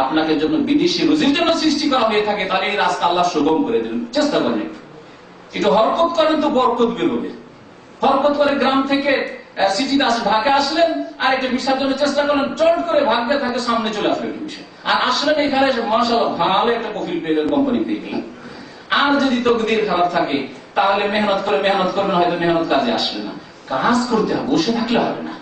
আপনাকে জন্য বিদেশি রুজির জন্য সৃষ্টি করা হয়ে থাকে, তাহলে এই রাস্তা আল্লাহ সুগম করে দেবেন। চেষ্টা করেন, একটু হরকত করেন তো বরকত বেরোবে। হরকত করে গ্রাম থেকে সিটিতে ঢাকা আসলেন, আর একটা ভিসার জন্য চেষ্টা করলেন, চট করে ভাগ্যে থাকে সামনে চলে আসলো একটা ভিসা, আর আসলেন এখানে মাশাআল্লাহ ভালো একটা কফিল পেয়ে গেলেন, কোম্পানি পেয়ে গেলেন। আর যদি তকদির খারাপ থাকে, তাহলে মেহনত করবেন, হয়তো মেহনত কাজে আসবে না। কাজ করতে হবে, বসে থাকলে হবে না,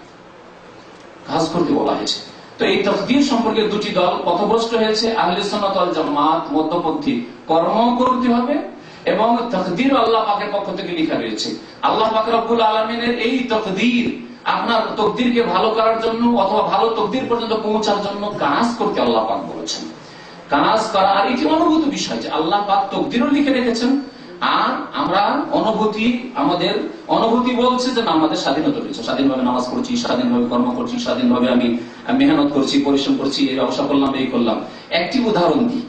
কাজ করতে বলা হয়েছে। তো এই তাকদীর সম্পর্কে দুটি দল পথভ্রষ্ট হয়েছে, আহলে সুন্নাত ওয়াল জামাত মধ্যপন্থী, কর্ম করতে হবে এবং তাকদীর আল্লাহ পাকের পক্ষ থেকে লেখা রয়েছে। আল্লাহ পাক রব্বুল আলামিনের এই তাকদীর, আপনার তাকদীরকে ভালো করার জন্য অথবা ভালো তাকদীর পর্যন্ত পৌঁছার জন্য কাজ করতে আল্লাহ পাক বলেছেন। কাজ করা, আর এটি অনুভূত বিষয় যে আল্লাহ পাক তাকদীরও লিখে রেখেছেন, আর আমরা আমাদের অনুভূতি বলছে যে আমাদের স্বাধীনতা রয়েছে, স্বাধীনভাবে নামাজ পড়ছি, স্বাধীনভাবে কর্ম করছি, স্বাধীনভাবে আমি মেহনত করছি, পরিশ্রম করছি, এই ব্যবসা করলাম, এই করলাম। একটি উদাহরণ দিই,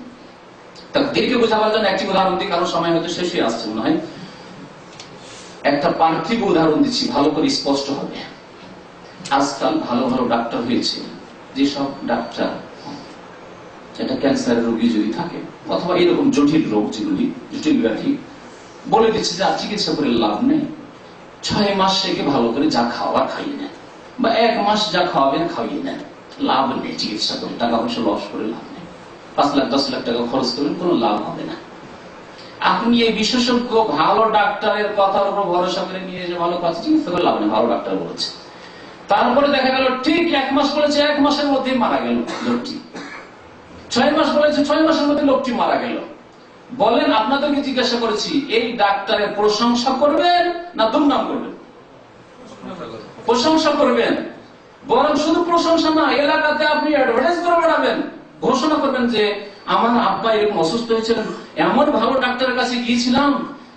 তাকদীরকে বোঝাবার জন্য একটি উদাহরণ দিই, কারণ সময় হয়তো শেষ হয়ে আসছে মনে হয়। একটা পার্থিব উদাহরণ দিচ্ছি, ভালো করে স্পষ্ট হবে। আজকাল ভালো ভালো ডাক্তার হয়েছে, যেসব ডাক্তার যেটা ক্যান্সারের রোগী যদি থাকে অথবা এরকম জটিল রোগ, যেগুলি জটিল ব্যাধি, বলে দিচ্ছে যে আর চিকিৎসা করে লাভ নেই, 6 মাস থেকে ভালো করে যা খাওয়ার খাইয়ে নেন, বা 1 মাস যা খাওয়াবেন খাইয়ে নেন, লাভ নেই চিকিৎসা করে, টাকা পয়সা লস করে লাভ নেই, 5 লাখ 10 লাখ টাকা খরচ করবেন, কোনো লাভ হবে না। আপনি এই বিশেষজ্ঞ ভালো ডাক্তারের কথার উপর ভরসা করে নিয়ে যে ভালো কাজ চিকিৎসা করে লাভ নেই, ভালো ডাক্তার বলেছে। তারপরে দেখা গেল ঠিক 1 মাস বলেছে, 1 মাসের মধ্যেই মারা গেল লোকটি। 6 মাস বলেছে, 6 মাসের মধ্যে লোকটি মারা গেল। বলেন, আপনাদেরকে জিজ্ঞাসা করেছি, এই ডাক্তারের প্রশংসা করবেন না দুর্নাম করবেন? প্রশংসা করবেন। বরং শুধু প্রশংসা না, এলাকাতে আপনি অ্যাডভার্টাইজ করে বেড়াবেন, ঘোষণা করবেন যে আমার আব্বা এরকম অসুস্থ হয়েছিলেন, এমন ভালো ডাক্তারের কাছে গিয়েছিলাম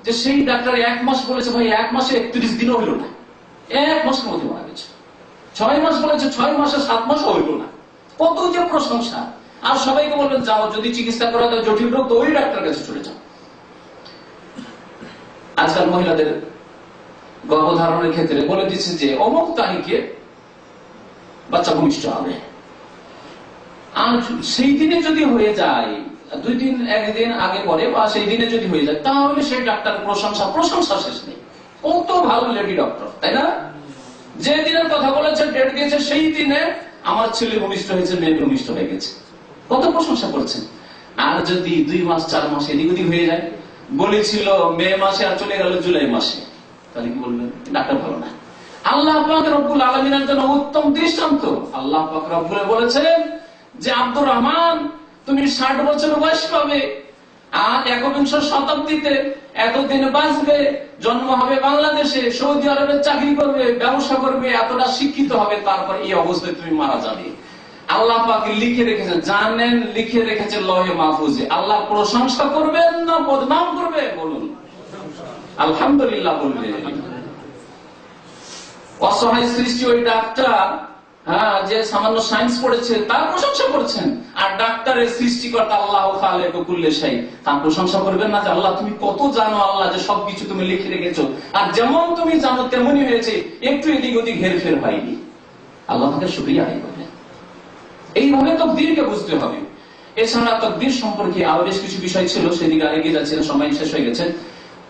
যে সেই ডাক্তার 1 মাস বলেছে, ভাই 1 মাসে 31 দিনও হইল না, 1 মাসের মধ্যে মারা গেছে। 6 মাস বলেছে, 6 মাসে 7 মাসও হইল না। কত যে প্রশংসা। আর সবাইকে বলবেন যাও, যদি চিকিৎসা করা যায় জটিল রোগ, তো ওই ডাক্তার কাছে চলে যাও। আজকাল মহিলাদের গর্ভধারণের ক্ষেত্রে বলে দিচ্ছে যে অমুক তারিখে বাচ্চা ভূমিষ্ঠ হবে, আর সেই দিনে যদি হয়ে যায়, 2 দিন 1 দিন আগে পরে বা সেই দিনে যদি হয়ে যায়, তাহলে সেই ডাক্তার প্রশংসা শেষ নেই। কত ভালো লেডি ডক্টর, তাই না? যে দিনের কথা বলেছে, ডেট দিয়েছে, সেই দিনে আমার ছেলে ভূমিষ্ঠ হয়েছে, মেয়ে ভূমিষ্ঠ হয়ে গেছে, কত প্রশংসা করছেন। আর যদি 2 মাস 4 মাস এদিক ওদিক হয়ে যায়, বলেছিল মে মাসে আর চলে গেল জুলাই মাসে, তাহলে কি বলবেন? ডাক্তার ভালো না। আল্লাহ পাক রব্বুল আলামিনের জন্য উত্তম দৃষ্টান্ত। আল্লাহ পাক রব্বুল বলেছেন যে আব্দুর রহমান, তুমি 60 বছর বয়স পাবে, আর 21শ শতাব্দীতে এতদিন বাঁচবে, জন্ম হবে বাংলাদেশে, সৌদি আরবে চাকরি করবে, ব্যবসা করবে, এতটা শিক্ষিত হবে, তারপর এই অবস্থায় তুমি মারা যাবে। আল্লাহ পাক লিখে রেখেছেন, জানেন, লিখে রেখেছেন লৌহে মাহফুজে। আল্লাহ প্রশংসা করবেন না বদনাম করবে? বলুন আলহামদুলিল্লাহ বলবে। অসহায় সৃষ্টি ওই ডাক্তার হ্যাঁ, যে সামান্য সায়েন্স পড়েছে তার প্রশংসা করছেন, আর ডাক্তারের সৃষ্টিকর্তা আল্লাহ খালিক কুল্লি শাই তার প্রশংসা করবেন না যে আল্লাহ তুমি কত জানো, আল্লাহ যে সবকিছু তুমি লিখে রেখেছো, আর যেমন তুমি জানো তেমনই হয়েছে, একটু এদিক ওদিক হেরফের হয়নি। আল্লাহ তাকে শুকরিয়া আদায় করবেন। এইভাবে তাকদীরকে বুঝতে হবে। এছাড়া তাকদীর সম্পর্কে আরো বেশ কিছু বিষয় ছিল, সেদিকে এগিয়ে যাচ্ছেন, সময় শেষ হয়ে গেছে।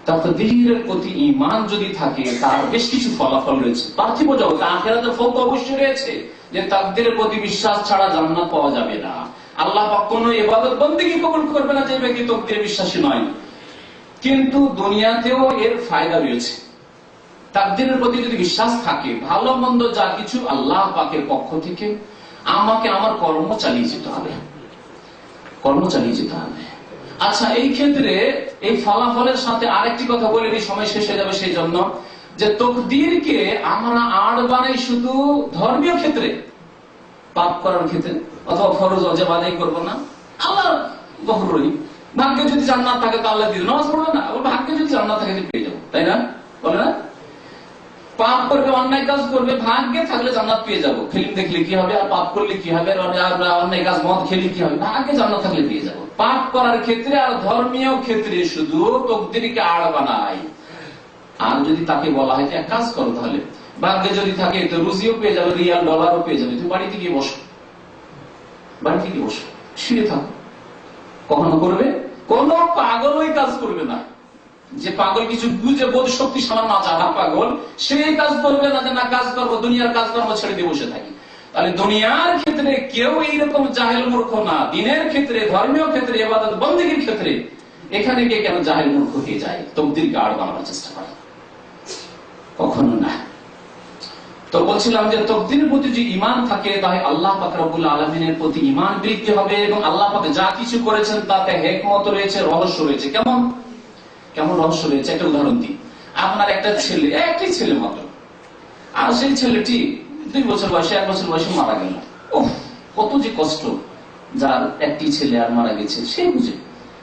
তাকদীরের প্রতি ঈমান যদি থাকে তার বেশ কিছু ফলাফল রয়েছে। পার্থিব জগতে আখিরাতের ফল তো অবশ্যই রয়েছে, যে তাকদীরের প্রতি বিশ্বাস ছাড়া জান্নাত পাওয়া যাবে না। আল্লাহ পাক কোনো ইবাদত বন্দেগী কবুল করবে না যে ব্যক্তি তাকদীরে বিশ্বাসী নয়। কিন্তু দুনিয়াতেও এর ফায়দা রয়েছে। তাকদীরের প্রতি যদি বিশ্বাস থাকে, ভালো মন্দ যা কিছু আল্লাহ পাকের পক্ষ থেকে, আমাকে আমার কর্ম চালিয়ে যেতে হবে, কর্ম চালিয়ে যেতে হবে। আচ্ছা, এই ক্ষেত্রে এই ফলাফলের সাথে আরেকটি কথা বলে দিই, সময় শেষ হয়ে যাবে সেই জন্য, যে তাকদীরকে আমরা আড় বানাই শুধু ধর্মীয় ক্ষেত্রে, পাপ করার ক্ষেত্রে অথবা ফরজ ওয়াজিব আদায় করবো না, আল্লাহ গফুর রহিম, ভাগ্যে যদি জান্নাত থাকে তো আল্লাহ দিবে, নামাজ পড়বে না, ভাগ্যে যদি জান্নাত থাকে পেয়ে যাবো, তাই না? বলে না? পাপ করবে, অন্যায় কাজ করবে, ভাগ্যে থাকলে জান্নাত পেয়ে যাবো, ফিল্ম দেখলে কি হবে, আর পাপ করলে কি হবে, অন্যায় কাজ মদ খেলে কি হবে, ভাগ্যে জান্নাত থাকলে পেয়ে যাবো। পাপ করার ক্ষেত্রে আর ধর্মীয় ক্ষেত্রে শুধু তাকদীরকে আড় বানায়। আর যদি তাকে বলা হয় এক কাজ করো, তাহলে ভাগ্যে যদি থাকে তো রুজিও পেয়ে যাবে, রিয়াল ডলারও পেয়ে যাবে, তুমি বাড়িতে গিয়ে বসো, বাড়িতে গিয়ে বসো, শুয়ে থাকো। কখনো করবে? কোন পাগল ওই কাজ করবে না। যে পাগল কিছু বুঝে, বোধ শক্তি সামান্য আছে, আধা পাগল, সেই কাজ করবে না যে না কাজ করবো, দুনিয়ার কাজ কর্ম ছেড়ে দিয়ে বসে থাকি। তাহলে দুনিয়ার ক্ষেত্রে কেউ এইরকম জাহেল মূর্খ না, দিনের ক্ষেত্রে, ধর্মীয় ক্ষেত্রে, ইবাদত বন্দেগীর ক্ষেত্রে এখানে কে কেন জাহেল মূর্খ হয়ে যায়, তাকদীরকে আড় বানানোর চেষ্টা করে? কখনো না। তো বলছিলাম যে তাকদীরের প্রতি যে ঈমান থাকে, তাই আল্লাহ পাক রব্বুল আলামিনের প্রতি ঈমান বৃদ্ধি হবে, এবং আল্লাহ পাক যা কিছু করেছেন তাতে হিকমত রয়েছে, রহস্য রয়েছে। কেমন কেমন রহস্য রয়েছে? একটা উদাহরণ দিই। আপনার একটা ছেলে, একটি ছেলে মাত্র, আর সেই ছেলেটি 2 বছর বয়সে, 1 বছর বয়সে মারা গেল। ওহ, কত যে কষ্ট যার একটি ছেলে আর মারা গেছে, সে বুঝে।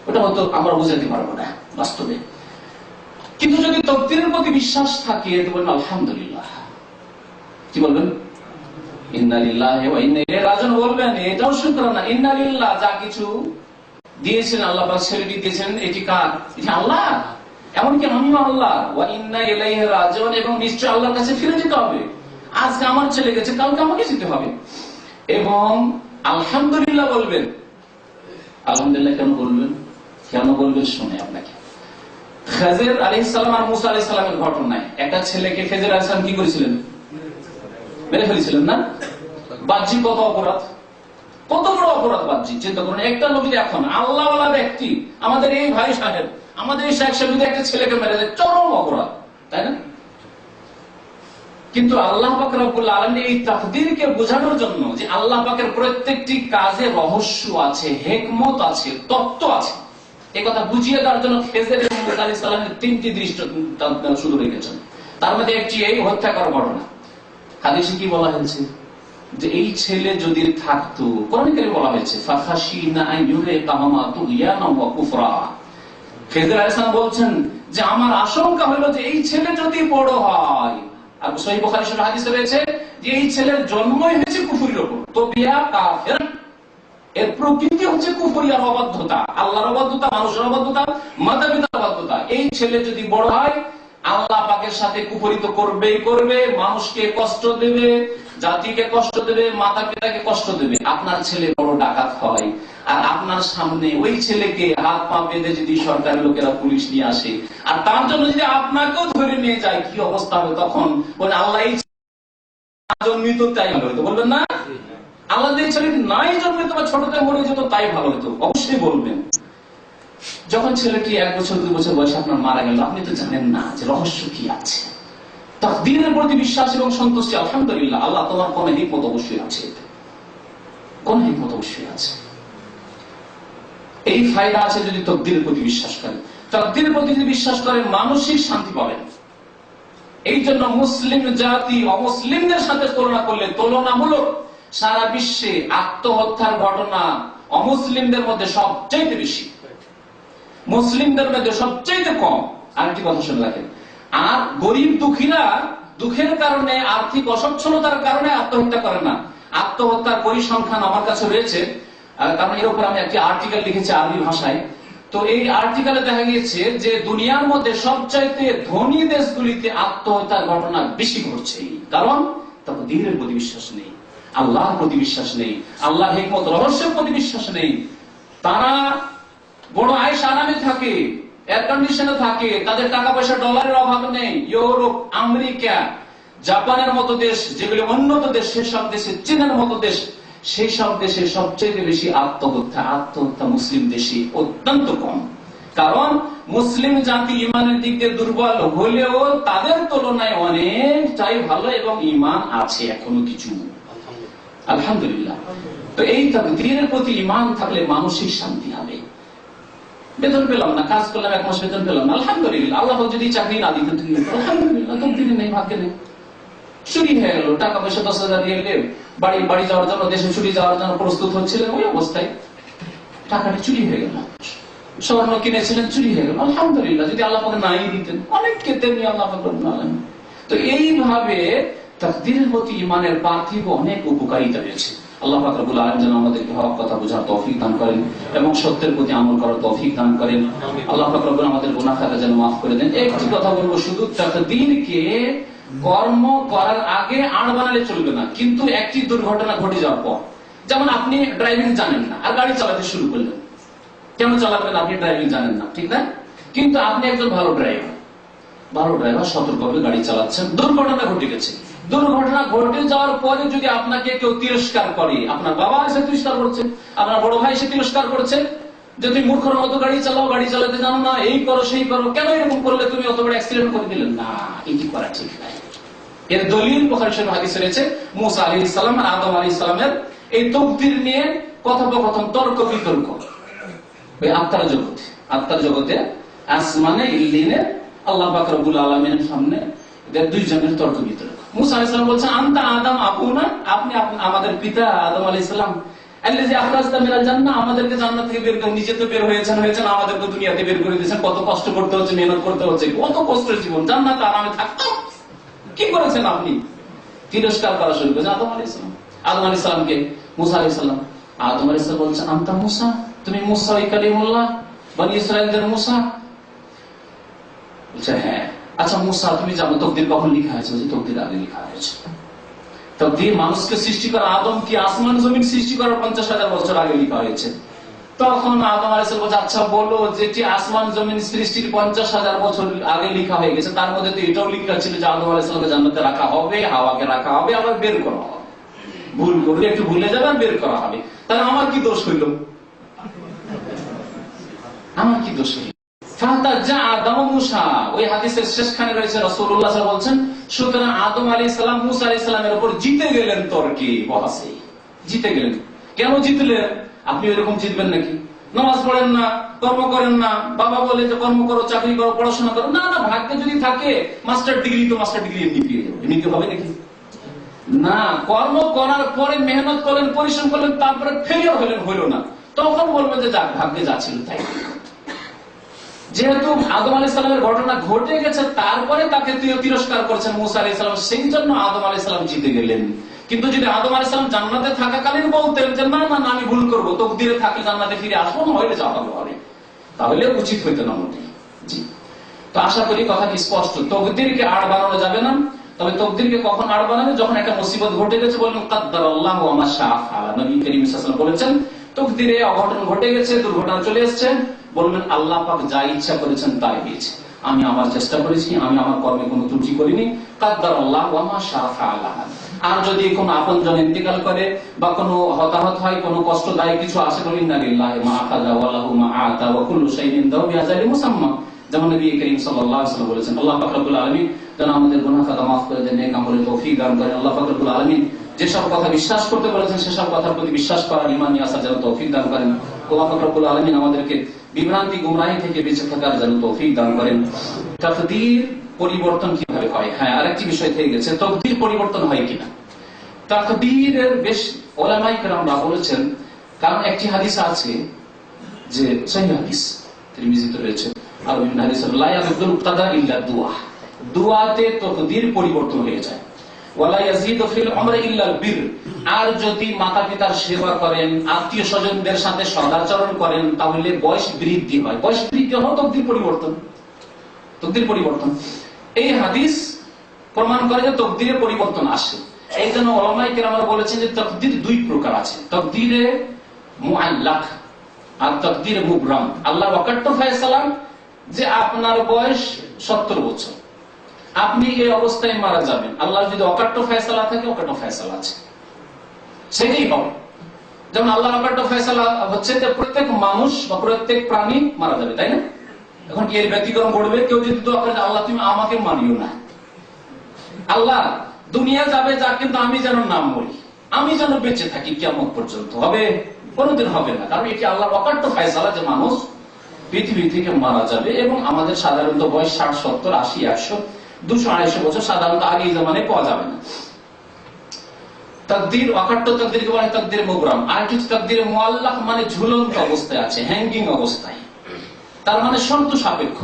ওটা হয়তো আমরা বুঝাতে পারবো না বাস্তবে। কিন্তু যদি তাকদীরের প্রতি বিশ্বাস থাকে তো বলবেন আলহামদুলিল্লাহ। কি বলবেন? ইন্না লিল্লাহি ওয়া ইন্না ইলাইহি রাজিউন বলবেন। এটাও শুকরানা, ইন্না লিল্লাহ, যা কিছু দিয়েছেন আল্লাহ পাক, ছেলেটি দিয়েছেন, এটি কার? এটি আল্লাহ। এমনকি আমিও আল্লাহ, ওয়া ইন্না ইলাইহি রাজিউন, এবং নিশ্চয় আল্লাহর কাছে ফিরে যেতে হবে। আজকে আমার ছেলে গেছে, কালকে আমাকে যেতে হবে। এবং আলহামদুলিল্লাহ বলবেন। আলহামদুলিল্লাহ কেন বলবেন? কেন বলবেন শুনে আপনাকে। খেজর আলাইহিস সালাম আর মুসা আলাইহিস সালামের ঘটনায় একটা ছেলেকে খেজর আলাইহিস সালাম কি করেছিলেন? মেরে ফেলেছিলেন না? বাহ্যিক কত অপরাধ, কত বড় অপরাধ বাহ্যিক, চিন্তা করুন। একটা নবী, এখন আল্লাহওয়ালা ব্যক্তি, আমাদের এই ভাই সাহেব, আমাদের এই শেখ সাহেব যদি একটা ছেলেকে মেরে দেয়, চরম অপরাধ, তাই না? কিন্তু আল্লাহ পাক রব্বুল আলামিন এই তাকদীরকে বোঝানোর জন্য যে আল্লাহ পাকের প্রত্যেকটি কাজে রহস্য আছে, হিকমত আছে, তত্ত্ব আছে, এই কথা বুঝিয়ে দেওয়ার জন্য খেজর এবং মুসা আলাইহিস সালামের 3টি দৃষ্টান্ত শুধু রেখেছেন। তার মধ্যে একটি এই হত্যা করার ঘটনা। হাদিসে কি বলা হয়েছে? যে এই ছেলে যদি থাকতো, কোরআনে কারিমে বলা হয়েছে ফাখাশিনা আইয়ুরিকাহুমা তুগয়ানা ওয়া কুফরা। খেজর আলাইহিস সালাম বলছেন যে আমার আশঙ্কা হলো যে এই ছেলে যদি বড় হয়, আর সহিহ বুখারী শরীফ হাদিসে রয়েছে যে এই ছেলের জন্মই হয়েছে কুফরির উপর, তো বিয়া কাফের, এর প্রকৃতি হচ্ছে কুফরি আর অবাধ্যতা, আল্লাহর অবাধ্যতা, মানুষের অবাধ্যতা, মাতা-পিতার অবাধ্যতা। এই ছেলে যদি বড় হয় আল্লাহ পাকের সাথে কুফরি তো করবেই করবে, মানুষকে কষ্ট দেবে, জাতিকে কষ্ট দেবে, মাতা পিতাকে কষ্ট দেবে। আপনার ছেলে বড় ডাকাত হয়, আর আপনার সামনে ওই ছেলেকে হাত পা বেঁধে যদি সরকারি লোকেরা পুলিশ নিয়ে আসে, আর তার জন্য যদি আপনাকেও ধরে নিয়ে যায়, কি অবস্থা হবে তখন? বলে আল্লাহ এই জন্মিত তাই ভালো হতো, বলবেন না? আল্লাহ এই ছেলে নাই জন্মিত বা ছোটতে মরে যেত তাই ভালো হতো, অবশ্যই বলবেন। যখন ছেলেটি 1 বছর 2 বছর বয়সে আপনার মারা গেল, আপনি তো জানেন না যে রহস্য কি আছে। তাকদীরের প্রতি বিশ্বাস এবং সন্তুষ্টি, আলহামদুলিল্লাহ, আল্লাহ তোমার কোন হিকমত অবশ্যই আছে, কোন হিকমত অবশ্যই আছে। এই ফায়দা আছে যদি তাকদীরের প্রতি বিশ্বাস করেন। তাকদীরের প্রতি যদি বিশ্বাস করেন, মানসিক শান্তি পাবেন। এই জন্য মুসলিম জাতি অমুসলিমদের সাথে তুলনা করলে তুলনামূলক সারা বিশ্বে আত্মহত্যার ঘটনা অমুসলিমদের মধ্যে সবচেয়ে বেশি, মুসলিমদের মধ্যে সবচেয়ে কম। আরেকটি কথা শুনে রাখেন, আর গরিব দুঃখীরা দুঃখের কারণে, আর্থিক অসচ্ছলতার কারণে আত্মহত্যা করে না। আত্মহত্যার পরিসংখ্যান আমার কাছে রয়েছে, কারণ এর উপর আমি একটি আর্টিকেল লিখেছি আরবি ভাষায়। তো এই আর্টিকেলে দেখা গিয়েছে যে দুনিয়ার মধ্যে সবচাইতে ধনী দেশগুলিতে আত্মহত্যার ঘটনা বেশি ঘটছে। কারণ তাকদীরের প্রতি বিশ্বাস নেই, আল্লাহর প্রতি বিশ্বাস নেই, আল্লাহর হিকমত রহস্যের প্রতি বিশ্বাস নেই। তারা বড় আয়েশ আরামে থাকে, এয়ার কন্ডিশনে থাকে, তাদের টাকা পয়সা ডলারের অভাব নেই। ইউরোপ, আমেরিকা, জাপানের মতো দেশ, যেগুলো উন্নত দেশ, সেসব দেশে, চীনের মতো দেশ, সেই সব দেশে সবচেয়ে বেশি আত্মহত্যা মুসলিম দেশে অত্যন্ত কম। কারণ মুসলিম জাতি ইমানের দিক দিয়ে দুর্বল হলেও তাদের তুলনায় অনেকটাই ভালো এবং ইমান আছে এখনো কিছু, আলহামদুলিল্লাহ। তো এই তাকদীরের প্রতি ইমান থাকলে মানসিক শান্তি হবে। বেতন পেলাম না, কাজ করলাম, 1 মাস বেতন পেলাম না, আলহামদুলিল্লাহ। আল্লাহ যদি চাকরি না দিতেন, আলহামদুলিল্লাহ, তকদীরে নেই, ভাগ্যে নেই। চুরি হয়ে গেল, টাকা পয়সা 10,000 দিয়ে বাড়ি যাওয়ার জন্য, দেশে চুরি যাওয়ার জন্য প্রস্তুত হচ্ছিলেন, ওই অবস্থায় টাকাটা চুরি হয়ে গেল। স্বর্ণ কিনেছিলেন, চুরি হয়ে গেল, আলহামদুলিল্লাহ। যদি আল্লাহ পাক নাই দিতেন, অনেককে তেমনি আল্লাহ পাক বলেন। তো এইভাবে তাকদীরের প্রতি ইমানের পার্থিব অনেক উপকারিতা রয়েছে। আল্লাহ পাক রব্বুল আলামিন যেন আমাদেরকে হক কথা বোঝার তৌফিক দান করেন এবং সত্যের প্রতি আমল করার তৌফিক দান করেন। আল্লাহ পাক রব্বুল আমাদের গুনাহ খাতা যেন মাফ করে দেন। একটি কথা বলবো, শুধু তাকদীরকে কর্ম করার আগে আড় বানালে চলবে না, কিন্তু একটি দুর্ঘটনা ঘটে যাওয়ার পর, যেমন আপনি ড্রাইভিং জানেন না আর গাড়ি চালাতে শুরু করলেন। কেন চালাবেন? আপনি ড্রাইভিং জানেন না, ঠিক না? কিন্তু আপনি একজন ভালো ড্রাইভার, সতর্কভাবে গাড়ি চালাচ্ছেন, দুর্ঘটনা ঘটে গেছে। দুর্ঘটনা ঘটে যাওয়ার পরে যদি আপনাকে কেউ তিরস্কার করে, আপনার বাবা এসে তিরস্কার করছে, আপনার বড় ভাই এসে তিরস্কার করছে যে তুমি মূর্খের মতো গাড়ি চালাও, গাড়ি চালাতে জানো না, এই করো সেই করো, কেন এরকম করলে, তুমি অত বড় অ্যাক্সিডেন্ট করে দিলেন না, এটি করা ঠিক নাই। এর দলিল বুখারী শরীফ হাদিসে রয়েছে, মুসা আলাইহিস সালাম আর আদম আলাইহিস সালামের এই তাকদীর নিয়ে কথোপকথন, তর্ক বিতর্ক ওই আত্মার জগতে আসমানে ইল্লিনে আল্লাহ পাক রব্বুল আলামিনের সামনে দুইজনের তর্ক বিতর্ক। মুসা আলাইহিস সালাম বলছেন, আনতা আদম আবুনা, আপনি আমাদের পিতা আদম আলাইহিস সালাম, আল্লাযী আখরাজতা মিনাল জান্নাহ, আমাদেরকে জান্নাত থেকে বের করে, নিজে তো বের হয়েছেন, আমাদেরকে দুনিয়াতে বের করে দিয়েছেন, কত কষ্ট করতে হচ্ছে, মেহনত করতে হচ্ছে, কত কষ্টের জীবন, জান্নাতে আরামে থাকতাম, কি করেছেন আপনি? তিরস্কার করা শুরু করেছেন আদম আলাইহিস সালাম। আদম আলাইহিস সালামকে মুসা আলাইহিস সালাম, আদম আলাইহিস সালাম বলছেন, আনতা মুসা, তুমি মুসা ওই কালিমুল্লাহ, বনি ইসরাঈলদের মুসা? বলছে হ্যাঁ। আচ্ছা মুসা, তুমি জানো তাকদীর কখন লেখা হয়েছে? যে তাকদীর আগে লেখা হয়েছে। তাকদীর মানুষকে সৃষ্টি করা, আদম কি আসমান জমিন সৃষ্টি করার 50,000 বছর আগে লেখা হয়েছে। তখন আদম আলাইহিস সালাম বলছে, আচ্ছা বলো, যেটি আসমান জমিন সৃষ্টির 50,000 বছর আগে লেখা হয়ে গেছে, তার মধ্যে তো এটাও লেখা ছিল যে আদম আলাইহিস সালামকে জান্নাতে রাখা হবে, হাওয়াকে রাখা হবে, আবার বের করা হবে। ভুল করলে একটু ভুলে যাবে আর বের করা হবে, তাহলে আমার কি দোষ হইল? আমার কি দোষ হইল? ওই হাদিসের শেষখানে রয়েছে, রাসূলুল্লাহ সাল্লাল্লাহু আলাইহি ওয়াসাল্লাম বলছেন, সুতরাং আদম আলাইহিস সালাম মুসা আলাইহিস সালামের উপর জিতে গেলেন, তর্কে বহাসে জিতে গেলেন। কেন জিতলেন? আপনি এরকম জিতবেন নাকি? নামাজ পড়েন না, কর্ম করেন না, বাবা বলে যে কর্ম করো, চাকরি করো, পড়াশোনা করো, না, ভাগ্যে যদি থাকে মাস্টার ডিগ্রি, তো মাস্টার ডিগ্রি এমনি পেয়ে যাবে, নিতে হবে নাকি? না, কর্ম করার পরে মেহনত করলেন, পরিশ্রম করলেন, তারপরে ফেলিয়ার হলেন, হইল না, তখন বলবেন যে যাক, ভাগ্যে যা ছিল তাই। যেহেতু আদম আলাইহিস সালামের ঘটনা ঘটে গেছে, তারপরে তাকে তিরস্কার করছেন মুসা আলাইহিস সালাম, সেই জন্য আদম আলাইহিস সালাম জিতে গেলেন। কিন্তু যদি আদম আলাইহিস সালাম জান্নাতে থাকাকালীন বলতেন যে না না, আমি ভুল করবো, তাকদীরে থাকলে জান্নাতে ফিরে আসবো, না হইলে যাওয়া হবে, তাহলে উচিত হইতো না মোটেই। জি, তো আশা করি কথাটি স্পষ্ট। তাকদীরকে আড় বানানো যাবে না। তবে তাকদীরকে কখন আড় বানাবে? যখন একটা মুসিবত ঘটে গেছে, বললেন কাদ্দারাল্লাহু ওয়া মা শাআ ফাআল। নবী করিম সাল্লাল্লাহু আলাইহি ওয়াসাল্লাম বলেছেন, তাকদীরে অঘটন ঘটে গেছে, দুর্ঘটনা চলে এসেছে, বলবেন আল্লাহ পাক যা ইচ্ছা করেছেন তাই হয়েছে, আমি আমার চেষ্টা করেছি, আমি আমার কর্মে কোনো ত্রুটি করিনি, কাদ্দারাল্লাহু ওয়া মা শাআ ফাআল। আর যদি কোনো আপনজন ইন্তেকাল করে বা কোনো হতাহত হয়, কোনো কষ্টদায়ক কিছু আসে, বলি ইন্না লিল্লাহি মা আখাযা ওয়া লাহু মা আতা ওয়া কুল্লু শাইইন ইনদাহু বিআজালিন মুসাম্মা। যেমন নবী করিম সাল্লাল্লাহু আলাইহি ওয়াসাল্লাম বলেছেন, আল্লাহ পাক রব্বুল আলামিন যেন আমাদের গুনাহ খাতা মাফ করে দেন, নেক আমলের তৌফিক দান করেন। আল্লাহ পাক রব্বুল আলামিন যেসব কথা বিশ্বাস করতে বলেছেন, সেসব কথার প্রতি বিশ্বাস করার, ঈমান নিয়ে আসার যেন তৌফিক দান করেন। আল্লাহ পাক রব্বুল আলামিন আমাদেরকে বিভ্রান্তি, গুমরাহি থেকে বেঁচে থাকার যেন তৌফিক দান করেন। তাকদীর পরিবর্তন কিভাবে হয়? হ্যাঁ, আরেকটি বিষয় থেকে গেছে, তাকদীর পরিবর্তন হয় কিনা। তাকদীরের বেশ উলামায়ে কেরামরা বলেছেন, কারণ একটি হাদিস আছে যে সহিহ হাদিস, তিরমিজিতে রয়েছে, আর বিভিন্ন হাদিস, লা ইয়াবদুল কাদা ইল্লা দুআ, দুয়াতে তকদির পরিবর্তন হয়ে যায়। ওয়ালা ইয়াজিদু ফিল উমরি ইল্লাল বির, আর যদি মাতা পিতার সেবা করেন, আত্মীয় স্বজনদের সাথে সদাচরণ করেন, তাহলে বয়স বৃদ্ধি হয়। বয়স বৃদ্ধি হলো তকদির পরিবর্তন। তকদির পরিবর্তন, এই হাদিস প্রমাণ করে যে তকদিরে পরিবর্তন আসে। এই জন্য উলামায়ে কেরামরা বলেছেন যে তকদির দুই প্রকার আছে, তকদিরে মুআল্লাক আর তকদিরে মুবরাম। আল্লাহর অকাট্য ফয়সালা যে আপনার বয়স 70 বছর, আপনি এই অবস্থায় মারা যাবেন, আল্লাহর যদি অকাট্য ফয়সালা থাকে, অকাট্য ফয়সালা আছে, সেটাই হবে। যেমন আল্লাহর অকাট্য ফয়সালা হচ্ছে যে প্রত্যেক মানুষ বা প্রত্যেক প্রাণী মারা যাবে, তাই না? এখন কি এর ব্যতিক্রম ঘটবে? কেউ যদি দোয়া করে আল্লাহ তুমি আমাকে মারিও না, আল্লাহ দুনিয়া যাবে যা, কিন্তু আমি যেন নাম বলি, আমি যেন বেঁচে থাকি কিয়ামত পর্যন্ত, হবে? কোনোদিন হবে না, কারণ এটি আল্লাহর অকাট্য ফয়সালা যে মানুষ পৃথিবী থেকে মারা যাবে। এবং আমাদের সাধারণত বয়স 60, 70, 80, 100, 200, 250 বছর সাধারণত আগে জামানায় পাওয়া যাবে না। তাকদীর অকাট্য তাকদীরকে বলা হয় তাকদীর মুবরাম। আর কিছু তাকদীর মুআল্লাক মানে ঝুলন্ত অবস্থায় আছে, হ্যাঙ্গিং অবস্থায়, তার মানে শর্ত সাপেক্ষ।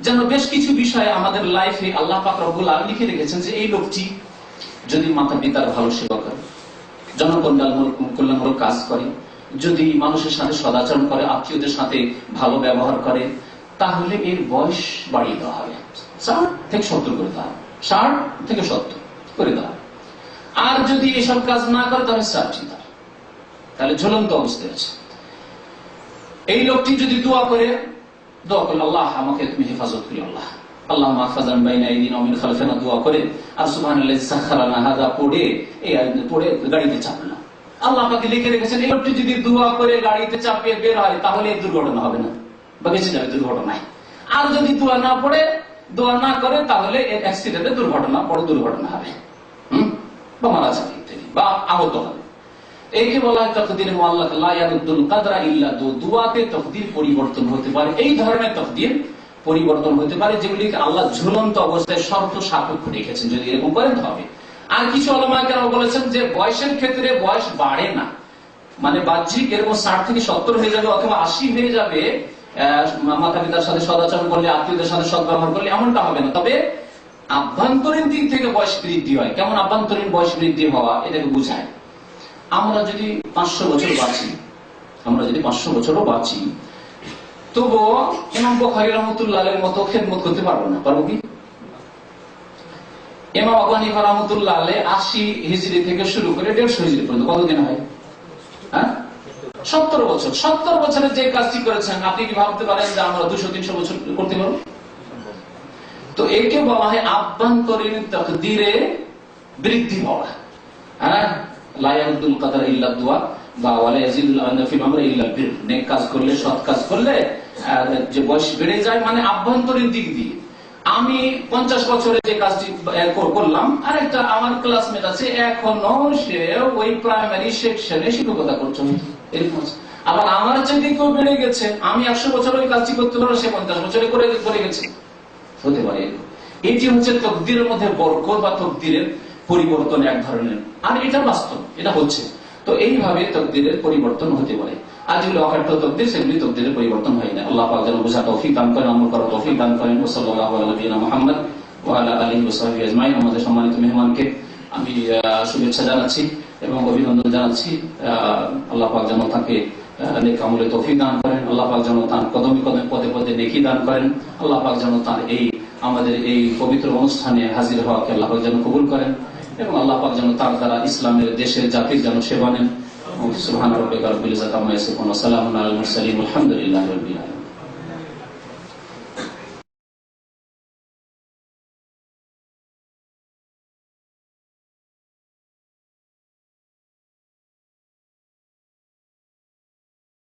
যেন বেশ কিছু বিষয় আমাদের লাইফে আল্লাহ পাক রব্বুল আলামিন লিখে রেখেছেন যে এই লোকটি যদি মাতা পিতার ভালো সেবা করে, জনকল্যাণমূলক কাজ করে, যদি মানুষের সাথে সদাচরণ করে, আত্মীয়দের সাথে ভালো ব্যবহার করে, তাহলে এর বয়স বাড়িয়ে দেওয়া হবে, 60 থেকে 70 করে দেওয়া হবে, 60 থেকে 70 করে দেওয়া হবে। আর যদি এসব কাজ না করে তাহলে 60, তাহলে ঝুলন্ত অবস্থায় আছে। এই লোকটি যদি দোয়া করে আল্লাহ আমাকে তুমি হেফাজত করি, আল্লাহ আল্লাহ মাহফাজান বাইনা আইদিনা ওয়া মিন খালফিনা দোয়া করে, আর সুবহানাল্লাযী সাখখারানা হাযা পড়ে গাড়িতে চাপলাম, আল্লাহ পাকে লিখে রেখেছেন এই লোকটি যদি দোয়া করে গাড়িতে চাপিয়ে বের হয় তাহলে দুর্ঘটনা হবে না, বা বেঁচে যাবে দুর্ঘটনায়। আর যদি দোয়া না পড়ে, দোয়া না করে, তাহলে অ্যাক্সিডেন্টে দুর্ঘটনা, বড় দুর্ঘটনা হবে, বা মারা যাবে বা আহত হবে। একে বলা হয় তাকদীর মুআল্লাক, লা ইয়ারুদ্দুল কাদরা ইল্লা দুআতে তাকদীর পরিবর্তন হতে পারে। এই ধরনের তাকদীর পরিবর্তন হতে পারে যেগুলিকে আল্লাহ ঝুলন্ত অবস্থায় শর্ত সাপেক্ষ রেখেছেন, যদি এরকম করেন হবে। আর কিছু উলামায়ে কেরাম বলেছেন যে বয়সের ক্ষেত্রে বয়স বাড়ে না, মানে বাহ্যিক এরকম 60 থেকে 70 হয়ে যাবে অথবা 80 হয়ে যাবে, মাতা পিতার সাথে সদাচরণ করলে, আত্মীয়দের সাথে সদ্ব্যবহার করলে, এমনটা হবে না। তবে আভ্যন্তরীণ দিক থেকে বয়স বৃদ্ধি হয়। কেমন আভ্যন্তরীণ বয়স বৃদ্ধি হওয়া? এটাকে বুঝায়, আমরা যদি 500 বছর বাঁচি, আমরা যদি 500 বছরও বাঁচি, তবুও ইমাম বুখারী রাহমাতুল্লাহ আলাইহির মতো খেদমত করতে পারবো না, পারবো কি? ইমাম আবু হানিফা রাহমাতুল্লাহ আলাইহি 80 হিজরি থেকে শুরু করে 150 হিজরি পর্যন্ত কতদিন হয়? 70 বছর। 70 বছরের যে কাজটি করেছেন, আপনি কি ভাবতে পারেন যে আমরা 200-300 বছর করতে পারবো? তো একে বলা হয় আভ্যন্তরীণ তাকদীরে বৃদ্ধি হওয়া। লা ইয়ারুদ্দুল কাদরা ইল্লা দুআ, বা ওয়ালা ইয়াজিদুল ফিল আমরি ইল্লা বির। নেক কাজ করলে, সৎ কাজ করলে যে বয়স বেড়ে যায়, মানে আভ্যন্তরীণ দিক দিয়ে। আমি 50 বছরে যে কাজটি করলাম, আর একটা আমার ক্লাসমেট আছে এখনো সে ওই প্রাইমারি সেকশনে শিক্ষকতা করছে, এরকম। আবার আমার যদি কেউ বেড়ে গেছে, আমি 100 বছর ওই কাজটি করতে পারবো, সে 50 বছরে করে গেছে, হতে পারে। এটি হচ্ছে তাকদীরের মধ্যে বরকত বা তাকদীরের পরিবর্তন এক ধরনের, আর এটা বাস্তব, এটা হচ্ছে। তো এইভাবে তাকদীরের পরিবর্তন হতে পারে। আর যেগুলো অকাট্য তাকদীর, সেগুলি তাকদীরের পরিবর্তন হয় না। আল্লাহ পাক যেন বোঝার তৌফিক দান করেন, আমল করার তৌফিক দান করেন। সাল্লাল্লাহু আলা নবিয়িনা মুহাম্মদ ওয়া আলা আলিহি ওয়া সাহবিহি আজমাইন। আমাদের সম্মানিত মেহমানকে আমি শুভেচ্ছা জানাচ্ছি এবং অভিনন্দন জানাচ্ছি। আল্লাহ পাক যেন তাকে নেক আমলে তৌফিক দান করেন। আল্লাহ পাক যেন তার কদমে কদমে পদে পদে নেকি দান করেন। আল্লাহ পাক যেন তার আমাদের এই পবিত্র অনুষ্ঠানে হাজির হওয়াকে আল্লাহ পাক যেন কবুল করেন, এবং আল্লাহ পাক যেন তার দ্বারা ইসলামের, দেশের, জাতির যেন সেবা নেন। সুবহান রাব্বিকা রাব্বিল ইজ্জাতি আম্মা ইয়াসিফুন ওয়া সালামুন আলাল মুরসালিন ওয়ালহামদুলিল্লাহি রাব্বিল আলামিন।